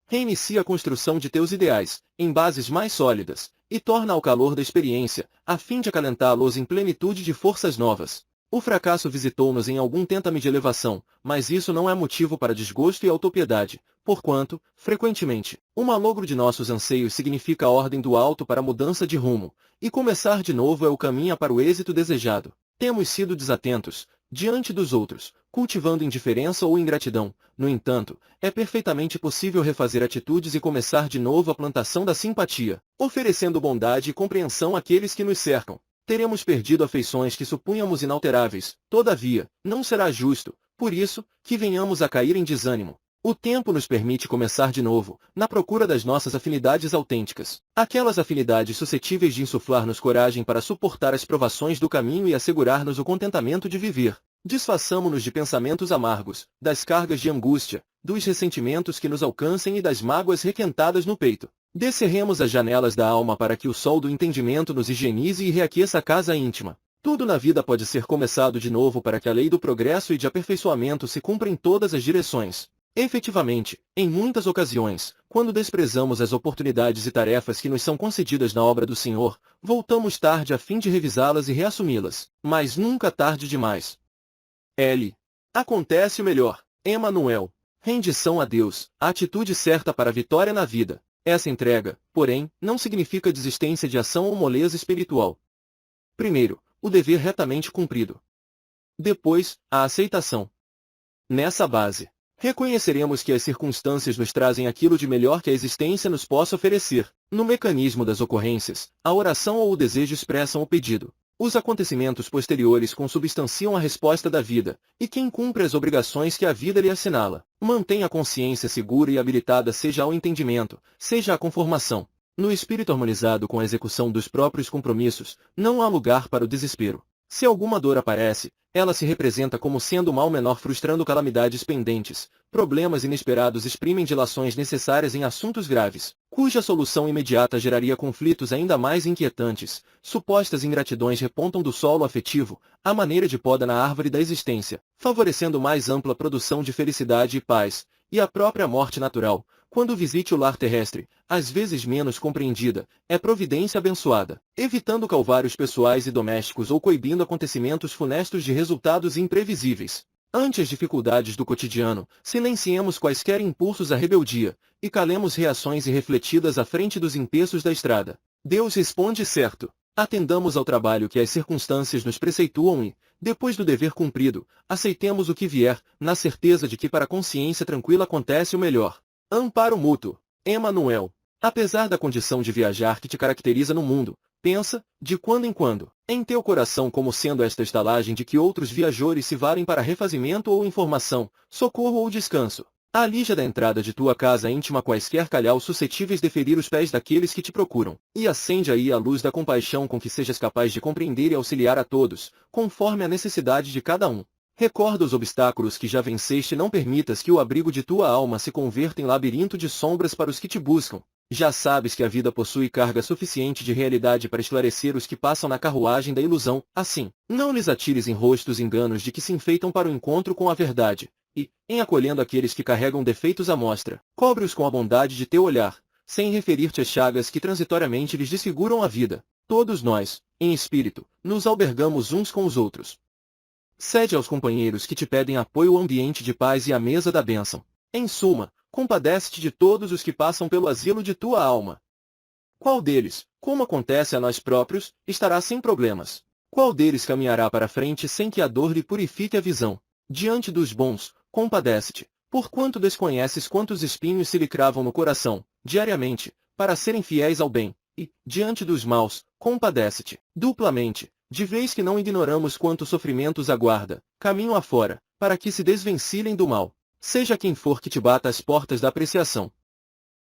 A: Reinicia a construção de teus ideais, em bases mais sólidas, e torna ao calor da experiência, a fim de acalentá-los em plenitude de forças novas. O fracasso visitou-nos em algum tentame de elevação, mas isso não é motivo para desgosto e autopiedade, porquanto, frequentemente, o malogro de nossos anseios significa a ordem do alto para a mudança de rumo, e começar de novo é o caminho para o êxito desejado. Temos sido desatentos, diante dos outros, cultivando indiferença ou ingratidão. No entanto, é perfeitamente possível refazer atitudes e começar de novo a plantação da simpatia, oferecendo bondade e compreensão àqueles que nos cercam. Teremos perdido afeições que supunhamos inalteráveis, todavia, não será justo, por isso, que venhamos a cair em desânimo. O tempo nos permite começar de novo, na procura das nossas afinidades autênticas. Aquelas afinidades suscetíveis de insuflar-nos coragem para suportar as provações do caminho e assegurar-nos o contentamento de viver. Desfaçamo-nos de pensamentos amargos, das cargas de angústia, dos ressentimentos que nos alcancem e das mágoas requentadas no peito. Descerremos as janelas da alma para que o sol do entendimento nos higienize e reaqueça a casa íntima. Tudo na vida pode ser começado de novo para que a lei do progresso e de aperfeiçoamento se cumpra em todas as direções. Efetivamente, em muitas ocasiões, quando desprezamos as oportunidades e tarefas que nos são concedidas na obra do Senhor, voltamos tarde a fim de revisá-las e reassumi-las, mas nunca tarde demais. Acontece o melhor. Emanuel. Rendição a Deus, a atitude certa para a vitória na vida. Essa entrega, porém, não significa desistência de ação ou moleza espiritual. Primeiro, o dever retamente cumprido. Depois, a aceitação. Nessa base, reconheceremos que as circunstâncias nos trazem aquilo de melhor que a existência nos possa oferecer. No mecanismo das ocorrências, a oração ou o desejo expressam o pedido. Os acontecimentos posteriores consubstanciam a resposta da vida, e quem cumpre as obrigações que a vida lhe assinala, mantém a consciência segura e habilitada seja ao entendimento, seja à conformação. No espírito harmonizado com a execução dos próprios compromissos, não há lugar para o desespero. Se alguma dor aparece, ela se representa como sendo o mal menor frustrando calamidades pendentes. Problemas inesperados exprimem dilações necessárias em assuntos graves, cuja solução imediata geraria conflitos ainda mais inquietantes. Supostas ingratidões repontam do solo afetivo, à maneira de poda na árvore da existência, favorecendo mais ampla produção de felicidade e paz, e a própria morte natural, quando visite o lar terrestre, às vezes menos compreendida, é providência abençoada, evitando calvários pessoais e domésticos ou coibindo acontecimentos funestos de resultados imprevisíveis. Ante as dificuldades do cotidiano, silenciemos quaisquer impulsos à rebeldia, e calemos reações irrefletidas à frente dos empeços da estrada. Deus responde certo. Atendamos ao trabalho que as circunstâncias nos preceituam e, depois do dever cumprido, aceitemos o que vier, na certeza de que para a consciência tranquila acontece o melhor. Amparo mútuo. Emanuel. Apesar da condição de viajar que te caracteriza no mundo, pensa, de quando em quando, em teu coração como sendo esta estalagem de que outros viajores se valem para refazimento ou informação, socorro ou descanso. Alija da entrada de tua casa íntima quaisquer calhaus suscetíveis de ferir os pés daqueles que te procuram, e acende aí a luz da compaixão com que sejas capaz de compreender e auxiliar a todos, conforme a necessidade de cada um. Recorda os obstáculos que já venceste e não permitas que o abrigo de tua alma se converta em labirinto de sombras para os que te buscam. Já sabes que a vida possui carga suficiente de realidade para esclarecer os que passam na carruagem da ilusão, assim, não lhes atires em rostos enganos de que se enfeitam para o encontro com a verdade, e, em acolhendo aqueles que carregam defeitos à mostra, cobre-os com a bondade de teu olhar, sem referir-te às chagas que transitoriamente lhes desfiguram a vida. Todos nós, em espírito, nos albergamos uns com os outros. Cede aos companheiros que te pedem apoio o ambiente de paz e a mesa da bênção. Em suma, compadece-te de todos os que passam pelo asilo de tua alma. Qual deles, como acontece a nós próprios, estará sem problemas? Qual deles caminhará para frente sem que a dor lhe purifique a visão? Diante dos bons, compadece-te, porquanto desconheces quantos espinhos se lhe cravam no coração, diariamente, para serem fiéis ao bem, e, diante dos maus, compadece-te, duplamente, de vez que não ignoramos quantos sofrimentos aguarda, caminho afora, para que se desvencilhem do mal, seja quem for que te bata às portas da apreciação.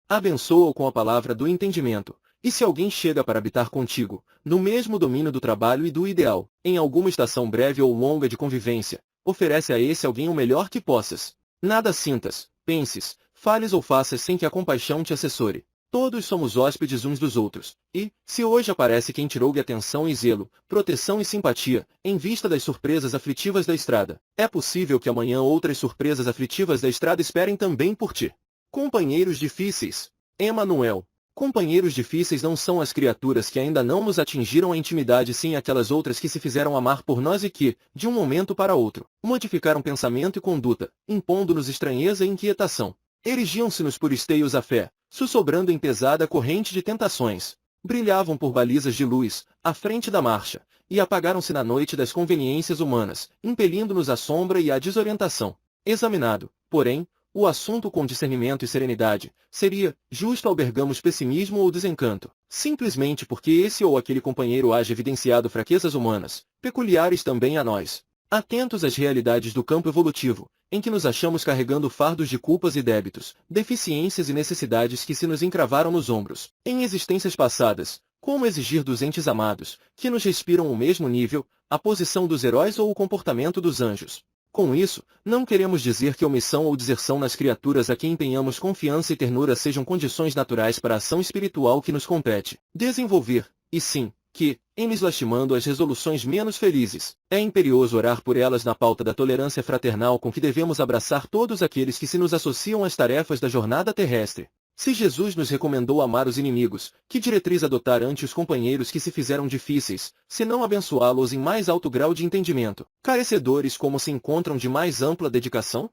A: Abençoa-o com a palavra do entendimento, e se alguém chega para habitar contigo, no mesmo domínio do trabalho e do ideal, em alguma estação breve ou longa de convivência, oferece a esse alguém o melhor que possas. Nada sintas, penses, fales ou faças sem que a compaixão te assessore. Todos somos hóspedes uns dos outros, e, se hoje aparece quem tirou-lhe atenção e zelo, proteção e simpatia, em vista das surpresas aflitivas da estrada, é possível que amanhã outras surpresas aflitivas da estrada esperem também por ti. Companheiros difíceis. Emanuel. Companheiros difíceis não são as criaturas que ainda não nos atingiram a intimidade, sim aquelas outras que se fizeram amar por nós e que, de um momento para outro, modificaram pensamento e conduta, impondo-nos estranheza e inquietação. Erigiam-se-nos por esteios à fé, sussobrando em pesada corrente de tentações. Brilhavam por balizas de luz, à frente da marcha, e apagaram-se na noite das conveniências humanas, impelindo-nos à sombra e à desorientação. Examinado, porém, o assunto com discernimento e serenidade, seria justo albergamos pessimismo ou desencanto, simplesmente porque esse ou aquele companheiro haja evidenciado fraquezas humanas, peculiares também a nós. Atentos às realidades do campo evolutivo, em que nos achamos carregando fardos de culpas e débitos, deficiências e necessidades que se nos encravaram nos ombros, em existências passadas, como exigir dos entes amados, que nos respiram o mesmo nível, a posição dos heróis ou o comportamento dos anjos. Com isso, não queremos dizer que omissão ou deserção nas criaturas a quem empenhamos confiança e ternura sejam condições naturais para a ação espiritual que nos compete desenvolver, e sim, que, em lhes lastimando as resoluções menos felizes, é imperioso orar por elas na pauta da tolerância fraternal com que devemos abraçar todos aqueles que se nos associam às tarefas da jornada terrestre. Se Jesus nos recomendou amar os inimigos, que diretriz adotar ante os companheiros que se fizeram difíceis, se não abençoá-los em mais alto grau de entendimento, carecedores como se encontram de mais ampla dedicação?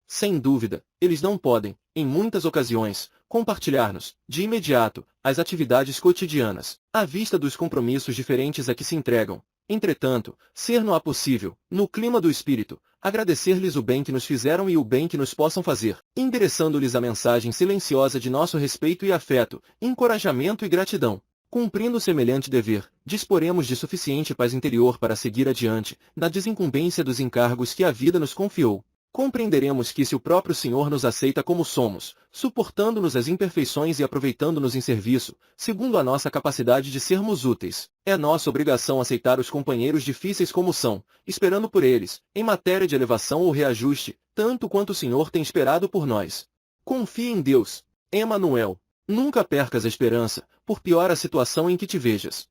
A: Sem dúvida, eles não podem, em muitas ocasiões, compartilhar-nos, de imediato, as atividades cotidianas, à vista dos compromissos diferentes a que se entregam. Entretanto, ser-nos-á possível, no clima do espírito, agradecer-lhes o bem que nos fizeram e o bem que nos possam fazer, endereçando-lhes a mensagem silenciosa de nosso respeito e afeto, encorajamento e gratidão. Cumprindo semelhante dever, disporemos de suficiente paz interior para seguir adiante, na desincumbência dos encargos que a vida nos confiou. Compreenderemos que se o próprio Senhor nos aceita como somos, suportando-nos as imperfeições e aproveitando-nos em serviço, segundo a nossa capacidade de sermos úteis, é nossa obrigação aceitar os companheiros difíceis como são, esperando por eles, em matéria de elevação ou reajuste, tanto quanto o Senhor tem esperado por nós. Confie em Deus. Emanuel. Nunca percas a esperança, por pior a situação em que te vejas.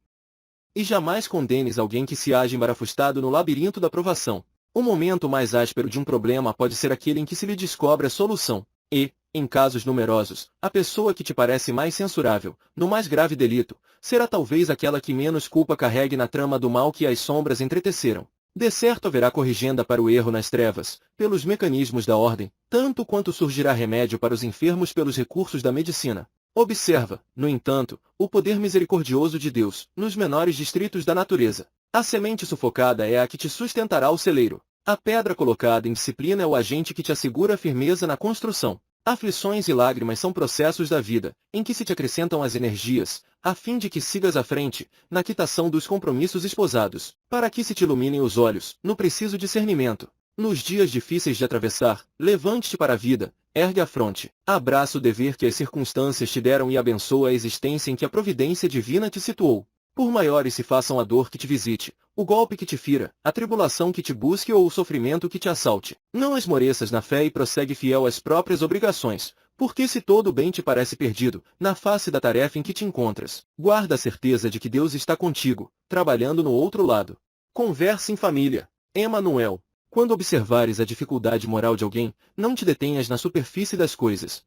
A: E jamais condenes alguém que se haja embarafustado no labirinto da provação. O momento mais áspero de um problema pode ser aquele em que se lhe descobre a solução, e, em casos numerosos, a pessoa que te parece mais censurável, no mais grave delito, será talvez aquela que menos culpa carregue na trama do mal que as sombras entreteceram. De certo haverá corrigenda para o erro nas trevas, pelos mecanismos da ordem, tanto quanto surgirá remédio para os enfermos pelos recursos da medicina. Observa, no entanto, o poder misericordioso de Deus, nos menores distritos da natureza. A semente sufocada é a que te sustentará o celeiro. A pedra colocada em disciplina é o agente que te assegura a firmeza na construção. Aflições e lágrimas são processos da vida, em que se te acrescentam as energias, a fim de que sigas à frente, na quitação dos compromissos esposados, para que se te iluminem os olhos, no preciso discernimento. Nos dias difíceis de atravessar, levante-te para a vida, ergue a fronte, abraça o dever que as circunstâncias te deram e abençoa a existência em que a providência divina te situou. Por maiores se façam a dor que te visite, o golpe que te fira, a tribulação que te busque ou o sofrimento que te assalte. Não esmoreças na fé e prossegue fiel às próprias obrigações, porque se todo o bem te parece perdido, na face da tarefa em que te encontras, guarda a certeza de que Deus está contigo, trabalhando no outro lado. Conversa em família. Emanuel. Quando observares a dificuldade moral de alguém, não te detenhas na superfície das coisas.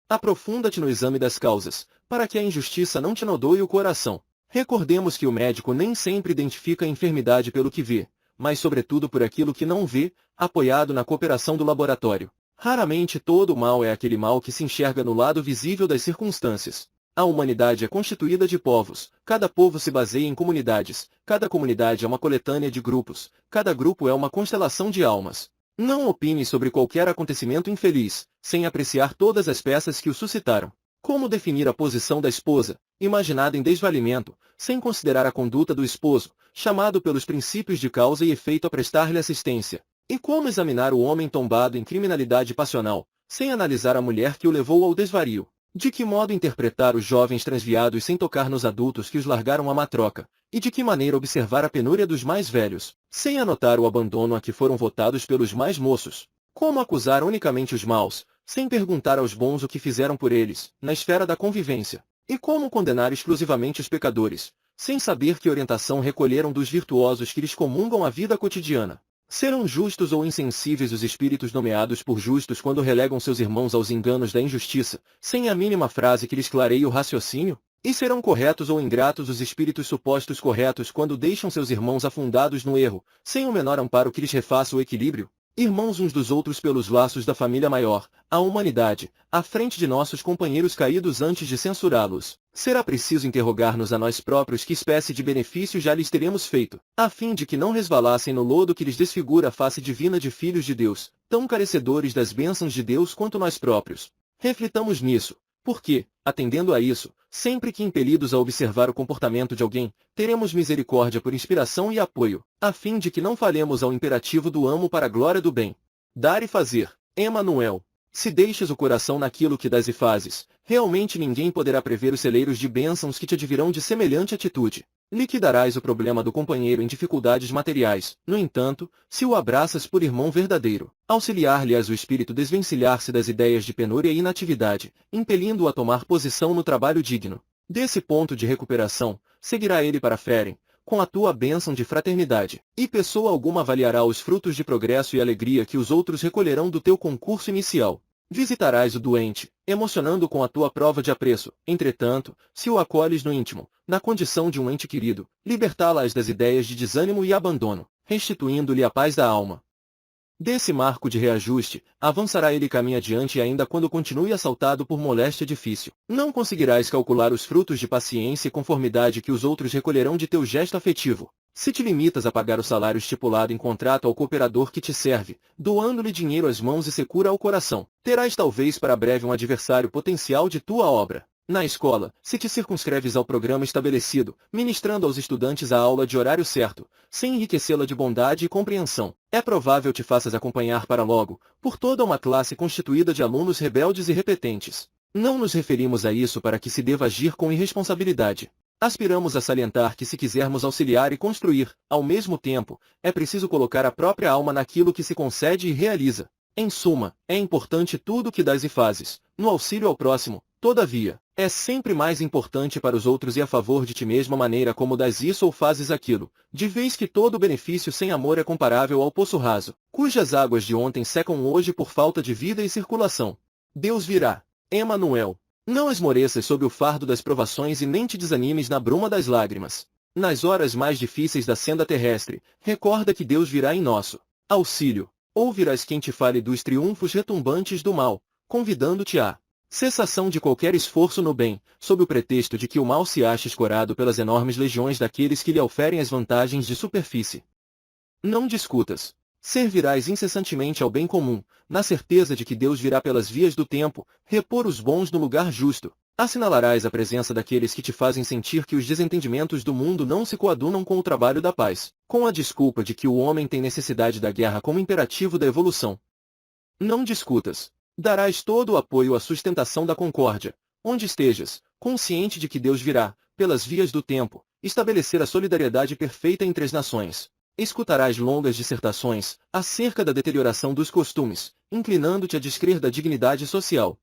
A: Aprofunda-te no exame das causas, para que a injustiça não te nodoe o coração. Recordemos que o médico nem sempre identifica a enfermidade pelo que vê, mas sobretudo por aquilo que não vê, apoiado na cooperação do laboratório. Raramente todo o mal é aquele mal que se enxerga no lado visível das circunstâncias. A humanidade é constituída de povos, cada povo se baseia em comunidades, cada comunidade é uma coletânea de grupos, cada grupo é uma constelação de almas. Não opine sobre qualquer acontecimento infeliz, sem apreciar todas as peças que o suscitaram. Como definir a posição da esposa, imaginada em desvalimento, sem considerar a conduta do esposo, chamado pelos princípios de causa e efeito a prestar-lhe assistência? E como examinar o homem tombado em criminalidade passional, sem analisar a mulher que o levou ao desvario? De que modo interpretar os jovens transviados sem tocar nos adultos que os largaram à matroca? E de que maneira observar a penúria dos mais velhos, sem anotar o abandono a que foram votados pelos mais moços? Como acusar unicamente os maus, sem perguntar aos bons o que fizeram por eles, na esfera da convivência, e como condenar exclusivamente os pecadores, sem saber que orientação recolheram dos virtuosos que lhes comungam a vida cotidiana. Serão justos ou insensíveis os espíritos nomeados por justos quando relegam seus irmãos aos enganos da injustiça, sem a mínima frase que lhes clareie o raciocínio? E serão corretos ou ingratos os espíritos supostos corretos quando deixam seus irmãos afundados no erro, sem o menor amparo que lhes refaça o equilíbrio? Irmãos uns dos outros pelos laços da família maior, a humanidade, à frente de nossos companheiros caídos antes de censurá-los. Será preciso interrogar-nos a nós próprios que espécie de benefício já lhes teremos feito, a fim de que não resvalassem no lodo que lhes desfigura a face divina de filhos de Deus, tão carecedores das bênçãos de Deus quanto nós próprios. Reflitamos nisso, porque, atendendo a isso, sempre que impelidos a observar o comportamento de alguém, teremos misericórdia por inspiração e apoio, a fim de que não falhemos ao imperativo do amo para a glória do bem. Dar e fazer. Emanuel. Se deixas o coração naquilo que dás e fazes, realmente ninguém poderá prever os celeiros de bênçãos que te advirão de semelhante atitude. Liquidarás o problema do companheiro em dificuldades materiais, no entanto, se o abraças por irmão verdadeiro, auxiliar-lhe-ás o espírito desvencilhar-se das ideias de penúria e inatividade, impelindo-o a tomar posição no trabalho digno. Desse ponto de recuperação, seguirá ele para Feren, com a tua bênção de fraternidade, e pessoa alguma avaliará os frutos de progresso e alegria que os outros recolherão do teu concurso inicial. Visitarás o doente, emocionando com a tua prova de apreço. Entretanto, se o acolhes no íntimo, na condição de um ente querido, libertá-las das ideias de desânimo e abandono, restituindo-lhe a paz da alma. Desse marco de reajuste, avançará ele caminho adiante e ainda quando continue assaltado por moléstia difícil, não conseguirás calcular os frutos de paciência e conformidade que os outros recolherão de teu gesto afetivo. Se te limitas a pagar o salário estipulado em contrato ao cooperador que te serve, doando-lhe dinheiro às mãos e secura ao coração, terás talvez para breve um adversário potencial de tua obra. Na escola, se te circunscreves ao programa estabelecido, ministrando aos estudantes a aula de horário certo, sem enriquecê-la de bondade e compreensão, é provável te faças acompanhar para logo, por toda uma classe constituída de alunos rebeldes e repetentes. Não nos referimos a isso para que se deva agir com irresponsabilidade. Aspiramos a salientar que se quisermos auxiliar e construir, ao mesmo tempo, é preciso colocar a própria alma naquilo que se concede e realiza. Em suma, é importante tudo o que dás e fazes, no auxílio ao próximo, todavia, é sempre mais importante para os outros e a favor de ti mesmo a maneira como dás isso ou fazes aquilo, de vez que todo benefício sem amor é comparável ao poço raso, cujas águas de ontem secam hoje por falta de vida e circulação. Deus virá. Emanuel. Não esmoreças sob o fardo das provações e nem te desanimes na bruma das lágrimas. Nas horas mais difíceis da senda terrestre, recorda que Deus virá em nosso auxílio. Ouvirás quem te fale dos triunfos retumbantes do mal, convidando-te à cessação de qualquer esforço no bem, sob o pretexto de que o mal se acha escorado pelas enormes legiões daqueles que lhe oferem as vantagens de superfície. Não discutas. Servirás incessantemente ao bem comum, na certeza de que Deus virá pelas vias do tempo, repor os bons no lugar justo. Assinalarás a presença daqueles que te fazem sentir que os desentendimentos do mundo não se coadunam com o trabalho da paz, com a desculpa de que o homem tem necessidade da guerra como imperativo da evolução. Não discutas. Darás todo o apoio à sustentação da concórdia, onde estejas, consciente de que Deus virá, pelas vias do tempo, estabelecer a solidariedade perfeita entre as nações. Escutarás longas dissertações acerca da deterioração dos costumes, inclinando-te a descrer da dignidade social.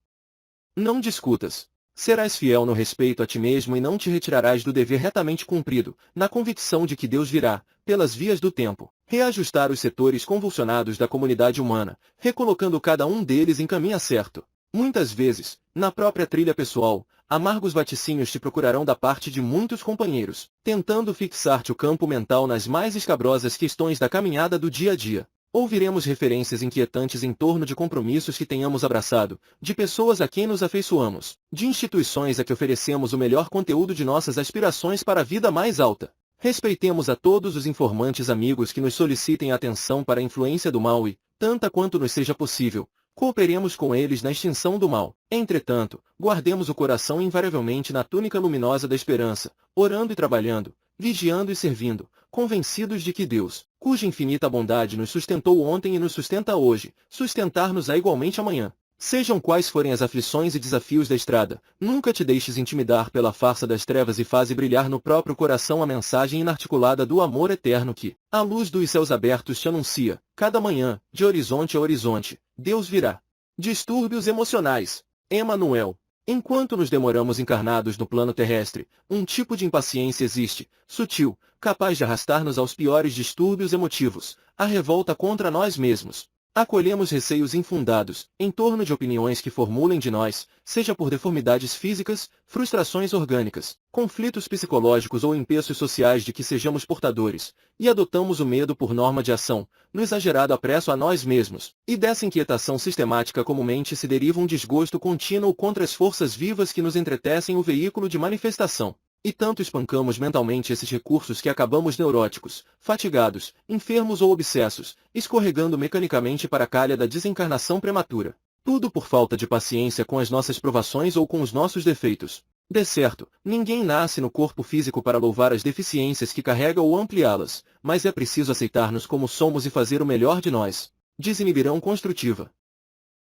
A: Não discutas. Serás fiel no respeito a ti mesmo e não te retirarás do dever retamente cumprido, na convicção de que Deus virá, pelas vias do tempo, reajustar os setores convulsionados da comunidade humana, recolocando cada um deles em caminho certo. Muitas vezes, na própria trilha pessoal, amargos vaticínios te procurarão da parte de muitos companheiros, tentando fixar-te o campo mental nas mais escabrosas questões da caminhada do dia a dia. Ouviremos referências inquietantes em torno de compromissos que tenhamos abraçado, de pessoas a quem nos afeiçoamos, de instituições a que oferecemos o melhor conteúdo de nossas aspirações para a vida mais alta. Respeitemos a todos os informantes amigos que nos solicitem atenção para a influência do mal e, tanta quanto nos seja possível, cooperemos com eles na extinção do mal. Entretanto, guardemos o coração invariavelmente na túnica luminosa da esperança, orando e trabalhando, vigiando e servindo, convencidos de que Deus, cuja infinita bondade nos sustentou ontem e nos sustenta hoje, sustentar-nos-á igualmente amanhã. Sejam quais forem as aflições e desafios da estrada, nunca te deixes intimidar pela farsa das trevas e faze brilhar no próprio coração a mensagem inarticulada do amor eterno que, à luz dos céus abertos te anuncia, cada manhã, de horizonte a horizonte, Deus virá. Distúrbios emocionais. Emanuel. Enquanto nos demoramos encarnados no plano terrestre, um tipo de impaciência existe, sutil, capaz de arrastar-nos aos piores distúrbios emotivos, a revolta contra nós mesmos. Acolhemos receios infundados, em torno de opiniões que formulem de nós, seja por deformidades físicas, frustrações orgânicas, conflitos psicológicos ou empeços sociais de que sejamos portadores, e adotamos o medo por norma de ação, no exagerado apreço a nós mesmos, e dessa inquietação sistemática comumente se deriva um desgosto contínuo contra as forças vivas que nos entretecem o veículo de manifestação. E tanto espancamos mentalmente esses recursos que acabamos neuróticos, fatigados, enfermos ou obsessos, escorregando mecanicamente para a calha da desencarnação prematura. Tudo por falta de paciência com as nossas provações ou com os nossos defeitos. De certo, ninguém nasce no corpo físico para louvar as deficiências que carrega ou ampliá-las, mas é preciso aceitar-nos como somos e fazer o melhor de nós. Desinibirão construtiva.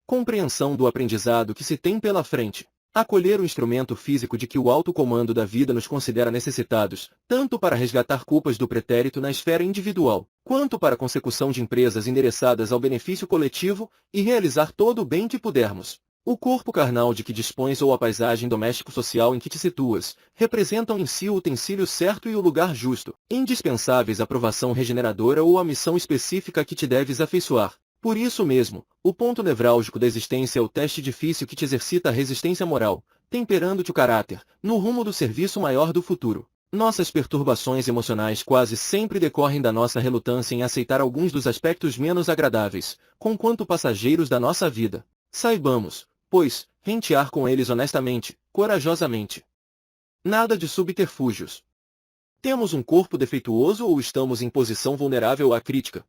A: Compreensão do aprendizado que se tem pela frente. Acolher o instrumento físico de que o alto comando da vida nos considera necessitados, tanto para resgatar culpas do pretérito na esfera individual, quanto para a consecução de empresas endereçadas ao benefício coletivo e realizar todo o bem que pudermos. O corpo carnal de que dispões ou a paisagem doméstico-social em que te situas, representam em si o utensílio certo e o lugar justo, indispensáveis à provação regeneradora ou à missão específica a que te deves afeiçoar. Por isso mesmo, o ponto nevrálgico da existência é o teste difícil que te exercita a resistência moral, temperando-te o caráter, no rumo do serviço maior do futuro. Nossas perturbações emocionais quase sempre decorrem da nossa relutância em aceitar alguns dos aspectos menos agradáveis, conquanto passageiros da nossa vida. Saibamos, pois, rentear com eles honestamente, corajosamente. Nada de subterfúgios. Temos um corpo defeituoso ou estamos em posição vulnerável à crítica?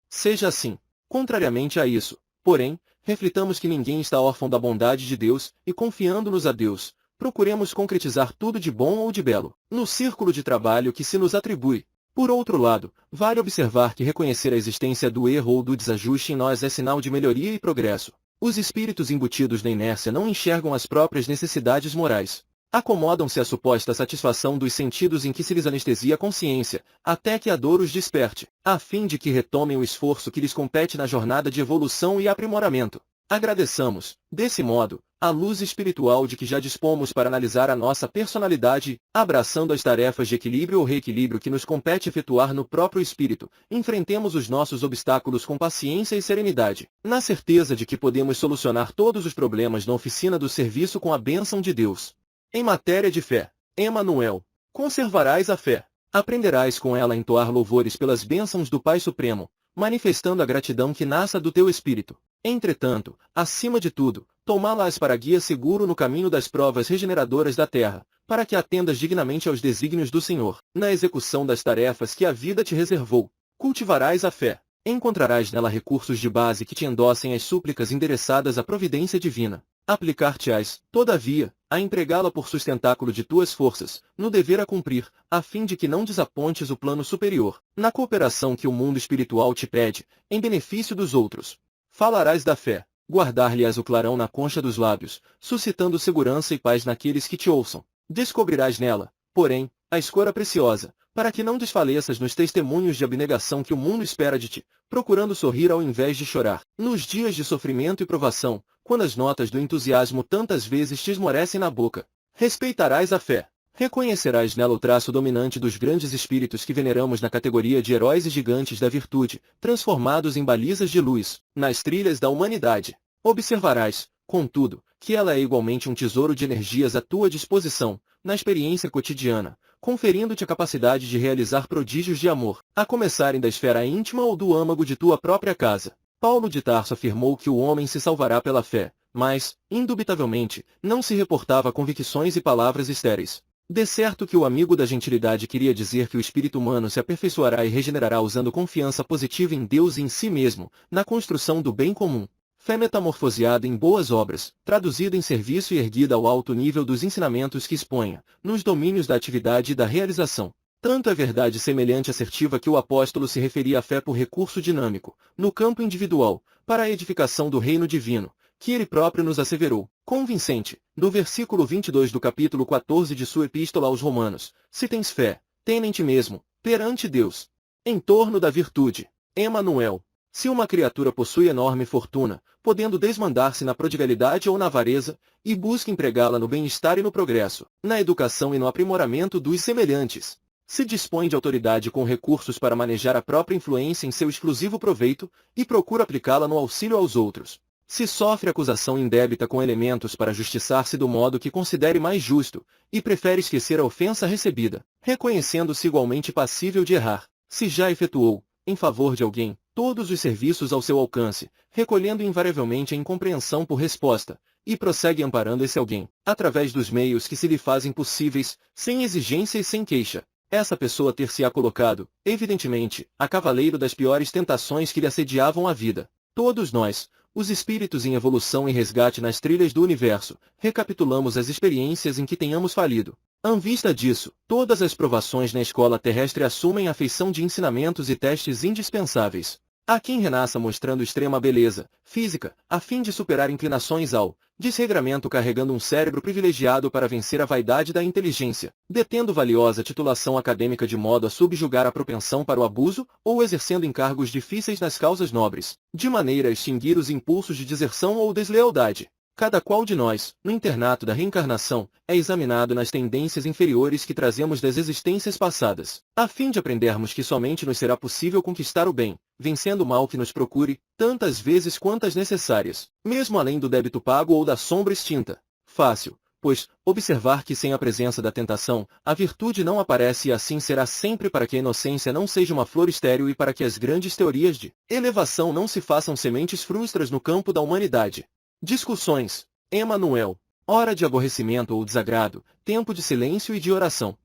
A: Seja assim. Contrariamente a isso, porém, reflitamos que ninguém está órfão da bondade de Deus, e confiando-nos a Deus, procuremos concretizar tudo de bom ou de belo, no círculo de trabalho que se nos atribui. Por outro lado, vale observar que reconhecer a existência do erro ou do desajuste em nós é sinal de melhoria e progresso. Os espíritos embutidos na inércia não enxergam as próprias necessidades morais. Acomodam-se à suposta satisfação dos sentidos em que se lhes anestesia a consciência, até que a dor os desperte, a fim de que retomem o esforço que lhes compete na jornada de evolução e aprimoramento. Agradeçamos, desse modo, a luz espiritual de que já dispomos para analisar a nossa personalidade, abraçando as tarefas de equilíbrio ou reequilíbrio que nos compete efetuar no próprio espírito, enfrentemos os nossos obstáculos com paciência e serenidade, na certeza de que podemos solucionar todos os problemas na oficina do serviço com a bênção de Deus. Em matéria de fé, Emanuel, conservarás a fé. Aprenderás com ela a entoar louvores pelas bênçãos do Pai Supremo, manifestando a gratidão que nasça do teu espírito. Entretanto, acima de tudo, tomá-las para guia seguro no caminho das provas regeneradoras da terra, para que atendas dignamente aos desígnios do Senhor, na execução das tarefas que a vida te reservou. Cultivarás a fé. Encontrarás nela recursos de base que te endossem as súplicas endereçadas à providência divina. Aplicar-te-ás, todavia, a empregá-la por sustentáculo de tuas forças, no dever a cumprir, a fim de que não desapontes o plano superior, na cooperação que o mundo espiritual te pede, em benefício dos outros. Falarás da fé, guardar-lhe-ás o clarão na concha dos lábios, suscitando segurança e paz naqueles que te ouçam. Descobrirás nela, porém, a escora preciosa, para que não desfaleças nos testemunhos de abnegação que o mundo espera de ti, procurando sorrir ao invés de chorar. Nos dias de sofrimento e provação, quando as notas do entusiasmo tantas vezes te esmorecem na boca, respeitarás a fé. Reconhecerás nela o traço dominante dos grandes espíritos que veneramos na categoria de heróis e gigantes da virtude, transformados em balizas de luz, nas trilhas da humanidade. Observarás, contudo, que ela é igualmente um tesouro de energias à tua disposição, na experiência cotidiana, conferindo-te a capacidade de realizar prodígios de amor, a começarem da esfera íntima ou do âmago de tua própria casa. Paulo de Tarso afirmou que o homem se salvará pela fé, mas, indubitavelmente, não se reportava a convicções e palavras estéreis. De certo que o amigo da gentilidade queria dizer que o espírito humano se aperfeiçoará e regenerará usando confiança positiva em Deus e em si mesmo, na construção do bem comum. Fé metamorfoseada em boas obras, traduzida em serviço e erguida ao alto nível dos ensinamentos que exponha, nos domínios da atividade e da realização. Tanto é verdade semelhante assertiva que o apóstolo se referia à fé por recurso dinâmico, no campo individual, para a edificação do reino divino, que ele próprio nos asseverou, convincente, no versículo 22 do capítulo 14 de sua epístola aos Romanos: se tens fé, tem em ti mesmo, perante Deus. Em torno da virtude, Emanuel. Se uma criatura possui enorme fortuna, podendo desmandar-se na prodigalidade ou na avareza, e busca empregá-la no bem-estar e no progresso, na educação e no aprimoramento dos semelhantes, se dispõe de autoridade com recursos para manejar a própria influência em seu exclusivo proveito, e procura aplicá-la no auxílio aos outros, se sofre acusação indébita com elementos para justiçar-se do modo que considere mais justo, e prefere esquecer a ofensa recebida, reconhecendo-se igualmente passível de errar, se já efetuou, em favor de alguém, todos os serviços ao seu alcance, recolhendo invariavelmente a incompreensão por resposta, e prossegue amparando esse alguém, através dos meios que se lhe fazem possíveis, sem exigência e sem queixa. Essa pessoa ter-se-á colocado, evidentemente, a cavaleiro das piores tentações que lhe assediavam a vida. Todos nós, os espíritos em evolução e resgate nas trilhas do universo, recapitulamos as experiências em que tenhamos falido. À vista disso, todas as provações na escola terrestre assumem a feição de ensinamentos e testes indispensáveis. Há quem renasça mostrando extrema beleza física, a fim de superar inclinações ao desregramento, carregando um cérebro privilegiado para vencer a vaidade da inteligência, detendo valiosa titulação acadêmica de modo a subjugar a propensão para o abuso, ou exercendo encargos difíceis nas causas nobres, de maneira a extinguir os impulsos de deserção ou deslealdade. Cada qual de nós, no internato da reencarnação, é examinado nas tendências inferiores que trazemos das existências passadas, a fim de aprendermos que somente nos será possível conquistar o bem, vencendo o mal que nos procure, tantas vezes quantas necessárias, mesmo além do débito pago ou da sombra extinta. Fácil, pois, observar que sem a presença da tentação, a virtude não aparece, e assim será sempre, para que a inocência não seja uma flor estéril e para que as grandes teorias de elevação não se façam sementes frustras no campo da humanidade. Discussões. Emanuel. Hora de aborrecimento ou desagrado, tempo de silêncio e de oração.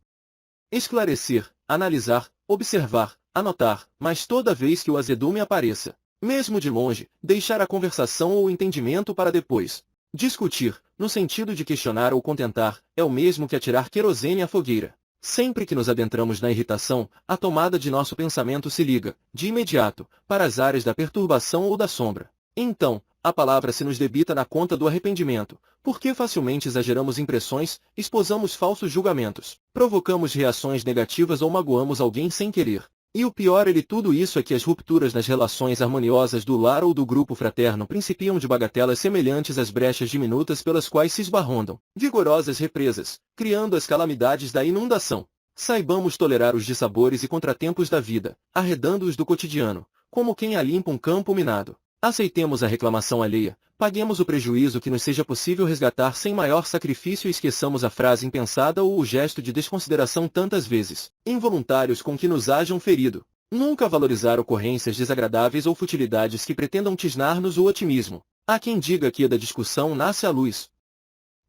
A: Esclarecer, analisar, observar, anotar, mas toda vez que o azedume apareça, mesmo de longe, deixar a conversação ou o entendimento para depois. Discutir, no sentido de questionar ou contentar, é o mesmo que atirar querosene à fogueira. Sempre que nos adentramos na irritação, a tomada de nosso pensamento se liga, de imediato, para as áreas da perturbação ou da sombra. Então, a palavra se nos debita na conta do arrependimento, porque facilmente exageramos impressões, esposamos falsos julgamentos, provocamos reações negativas ou magoamos alguém sem querer. E o pior de tudo isso é que as rupturas nas relações harmoniosas do lar ou do grupo fraterno principiam de bagatelas semelhantes às brechas diminutas pelas quais se esbarrondam vigorosas represas, criando as calamidades da inundação. Saibamos tolerar os dissabores e contratempos da vida, arredando-os do cotidiano, como quem alimpa um campo minado. Aceitemos a reclamação alheia, paguemos o prejuízo que nos seja possível resgatar sem maior sacrifício e esqueçamos a frase impensada ou o gesto de desconsideração tantas vezes, involuntários com que nos hajam ferido. Nunca valorizar ocorrências desagradáveis ou futilidades que pretendam tisnar-nos o otimismo. Há quem diga que da discussão nasce a luz.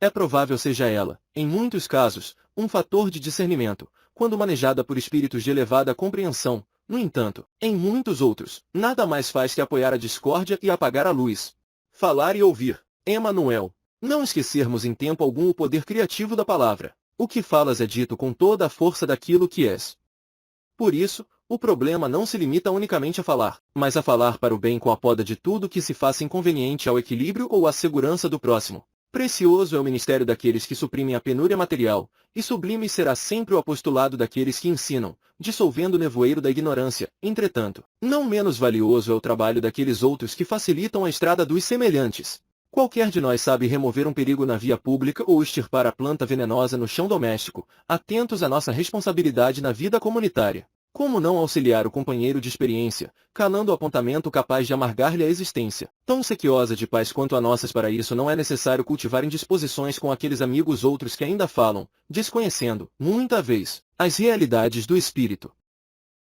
A: É provável seja ela, em muitos casos, um fator de discernimento, quando manejada por espíritos de elevada compreensão. No entanto, em muitos outros, nada mais faz que apoiar a discórdia e apagar a luz. Falar e ouvir. Emanuel. Não esquecermos em tempo algum o poder criativo da palavra. O que falas é dito com toda a força daquilo que és. Por isso, o problema não se limita unicamente a falar, mas a falar para o bem com a poda de tudo que se faça inconveniente ao equilíbrio ou à segurança do próximo. Precioso é o ministério daqueles que suprimem a penúria material, e sublime será sempre o apostolado daqueles que ensinam, dissolvendo o nevoeiro da ignorância. Entretanto, não menos valioso é o trabalho daqueles outros que facilitam a estrada dos semelhantes. Qualquer de nós sabe remover um perigo na via pública ou extirpar a planta venenosa no chão doméstico, atentos à nossa responsabilidade na vida comunitária. Como não auxiliar o companheiro de experiência, calando o apontamento capaz de amargar-lhe a existência, tão sequiosa de paz quanto a nossas? Para isso não é necessário cultivar indisposições com aqueles amigos outros que ainda falam, desconhecendo, muita vez, as realidades do espírito.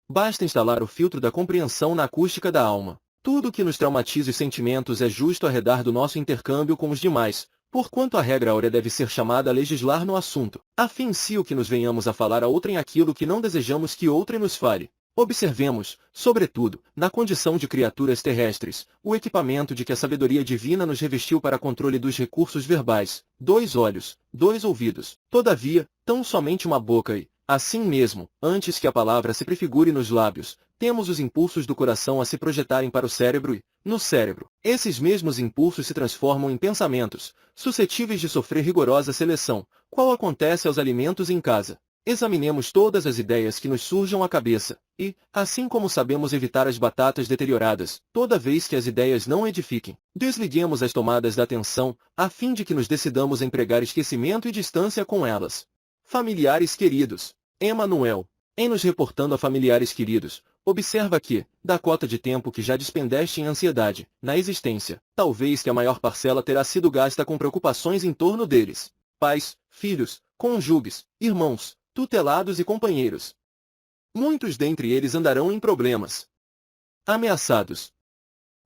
A: Basta instalar o filtro da compreensão na acústica da alma. Tudo que nos traumatiza os sentimentos é justo arredar do nosso intercâmbio com os demais, porquanto a regra áurea deve ser chamada a legislar no assunto, a fim se o que nos venhamos a falar a outrem aquilo que não desejamos que outrem nos fale. Observemos, sobretudo, na condição de criaturas terrestres, o equipamento de que a sabedoria divina nos revestiu para controle dos recursos verbais: 2 olhos, 2 ouvidos, todavia, tão somente uma boca e, assim mesmo, antes que a palavra se prefigure nos lábios, temos os impulsos do coração a se projetarem para o cérebro e, no cérebro, esses mesmos impulsos se transformam em pensamentos, suscetíveis de sofrer rigorosa seleção, qual acontece aos alimentos em casa. Examinemos todas as ideias que nos surjam à cabeça, e, assim como sabemos evitar as batatas deterioradas, toda vez que as ideias não edifiquem, desliguemos as tomadas da atenção, a fim de que nos decidamos empregar esquecimento e distância com elas. Familiares queridos. Emanuel. Em nos reportando a familiares queridos, observa que, da cota de tempo que já despendeste em ansiedade, na existência, talvez que a maior parcela terá sido gasta com preocupações em torno deles. Pais, filhos, cônjuges, irmãos, tutelados e companheiros. Muitos dentre eles andarão em problemas. Ameaçados.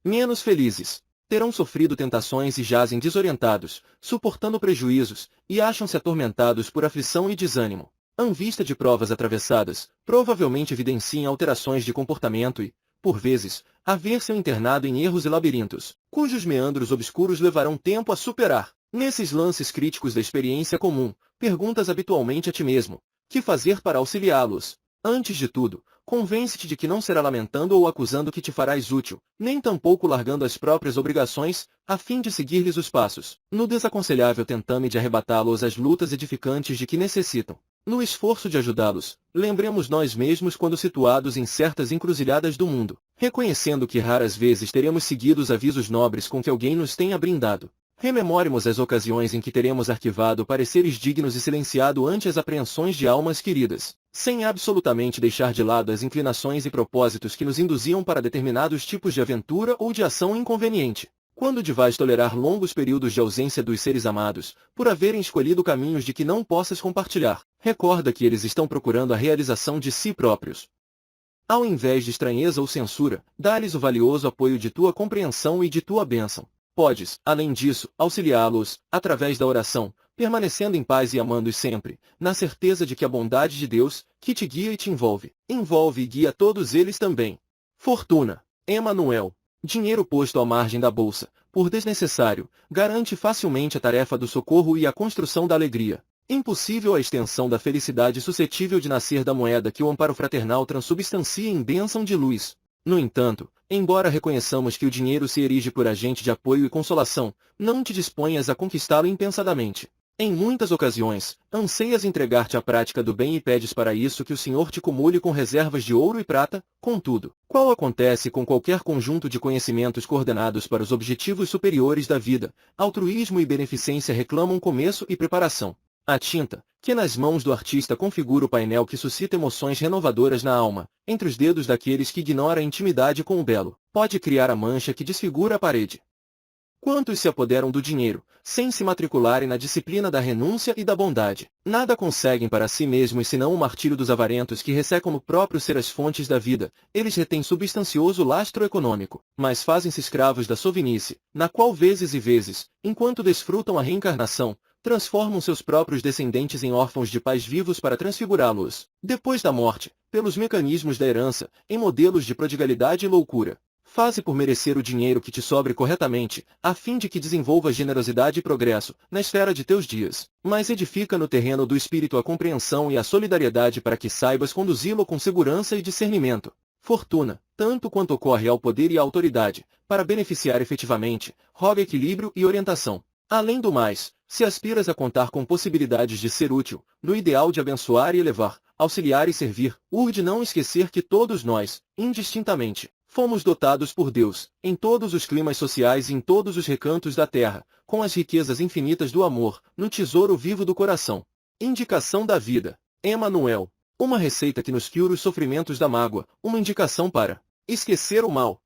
A: Menos felizes. Terão sofrido tentações e jazem desorientados, suportando prejuízos, e acham-se atormentados por aflição e desânimo. Em vista de provas atravessadas, provavelmente evidenciem alterações de comportamento e, por vezes, haver-se internado em erros e labirintos, cujos meandros obscuros levarão tempo a superar. Nesses lances críticos da experiência comum, perguntas habitualmente a ti mesmo: que fazer para auxiliá-los? Antes de tudo, convence-te de que não será lamentando ou acusando que te farás útil, nem tampouco largando as próprias obrigações, a fim de seguir-lhes os passos, no desaconselhável tentame de arrebatá-los às lutas edificantes de que necessitam. No esforço de ajudá-los, lembremos nós mesmos quando situados em certas encruzilhadas do mundo, reconhecendo que raras vezes teremos seguido os avisos nobres com que alguém nos tenha brindado. Rememoremos as ocasiões em que teremos arquivado pareceres dignos e silenciado ante as apreensões de almas queridas, sem absolutamente deixar de lado as inclinações e propósitos que nos induziam para determinados tipos de aventura ou de ação inconveniente. Quando devais tolerar longos períodos de ausência dos seres amados, por haverem escolhido caminhos de que não possas compartilhar, recorda que eles estão procurando a realização de si próprios. Ao invés de estranheza ou censura, dá-lhes o valioso apoio de tua compreensão e de tua bênção. Podes, além disso, auxiliá-los, através da oração, permanecendo em paz e amando-os sempre, na certeza de que a bondade de Deus, que te guia e te envolve e guia todos eles também. Fortuna. Emanuel. Dinheiro posto à margem da bolsa, por desnecessário, garante facilmente a tarefa do socorro e a construção da alegria. Impossível a extensão da felicidade suscetível de nascer da moeda que o amparo fraternal transubstancia em bênção de luz. No entanto, embora reconheçamos que o dinheiro se erige por agente de apoio e consolação, não te disponhas a conquistá-lo impensadamente. Em muitas ocasiões, anseias entregar-te à prática do bem e pedes para isso que o Senhor te cumule com reservas de ouro e prata, contudo, qual acontece com qualquer conjunto de conhecimentos coordenados para os objetivos superiores da vida, altruísmo e beneficência reclamam começo e preparação. A tinta, que nas mãos do artista configura o painel que suscita emoções renovadoras na alma, entre os dedos daqueles que ignoram a intimidade com o belo, pode criar a mancha que desfigura a parede. Quantos se apoderam do dinheiro, sem se matricularem na disciplina da renúncia e da bondade? Nada conseguem para si mesmos senão o martírio dos avarentos que ressecam no próprio ser as fontes da vida. Eles retêm substancioso lastro econômico, mas fazem-se escravos da sovinice, na qual vezes e vezes, enquanto desfrutam a reencarnação, transformam seus próprios descendentes em órfãos de pais vivos para transfigurá-los, depois da morte, pelos mecanismos da herança, em modelos de prodigalidade e loucura. Faze por merecer o dinheiro que te sobre corretamente, a fim de que desenvolvas generosidade e progresso, na esfera de teus dias, mas edifica no terreno do espírito a compreensão e a solidariedade para que saibas conduzi-lo com segurança e discernimento. Fortuna, tanto quanto ocorre ao poder e à autoridade, para beneficiar efetivamente, roga equilíbrio e orientação. Além do mais, se aspiras a contar com possibilidades de ser útil, no ideal de abençoar e elevar, auxiliar e servir, urde não esquecer que todos nós, indistintamente, fomos dotados por Deus, em todos os climas sociais e em todos os recantos da terra, com as riquezas infinitas do amor, no tesouro vivo do coração. Indicação da vida. Emanuel. Uma receita que nos cura os sofrimentos da mágoa, uma indicação para esquecer o mal.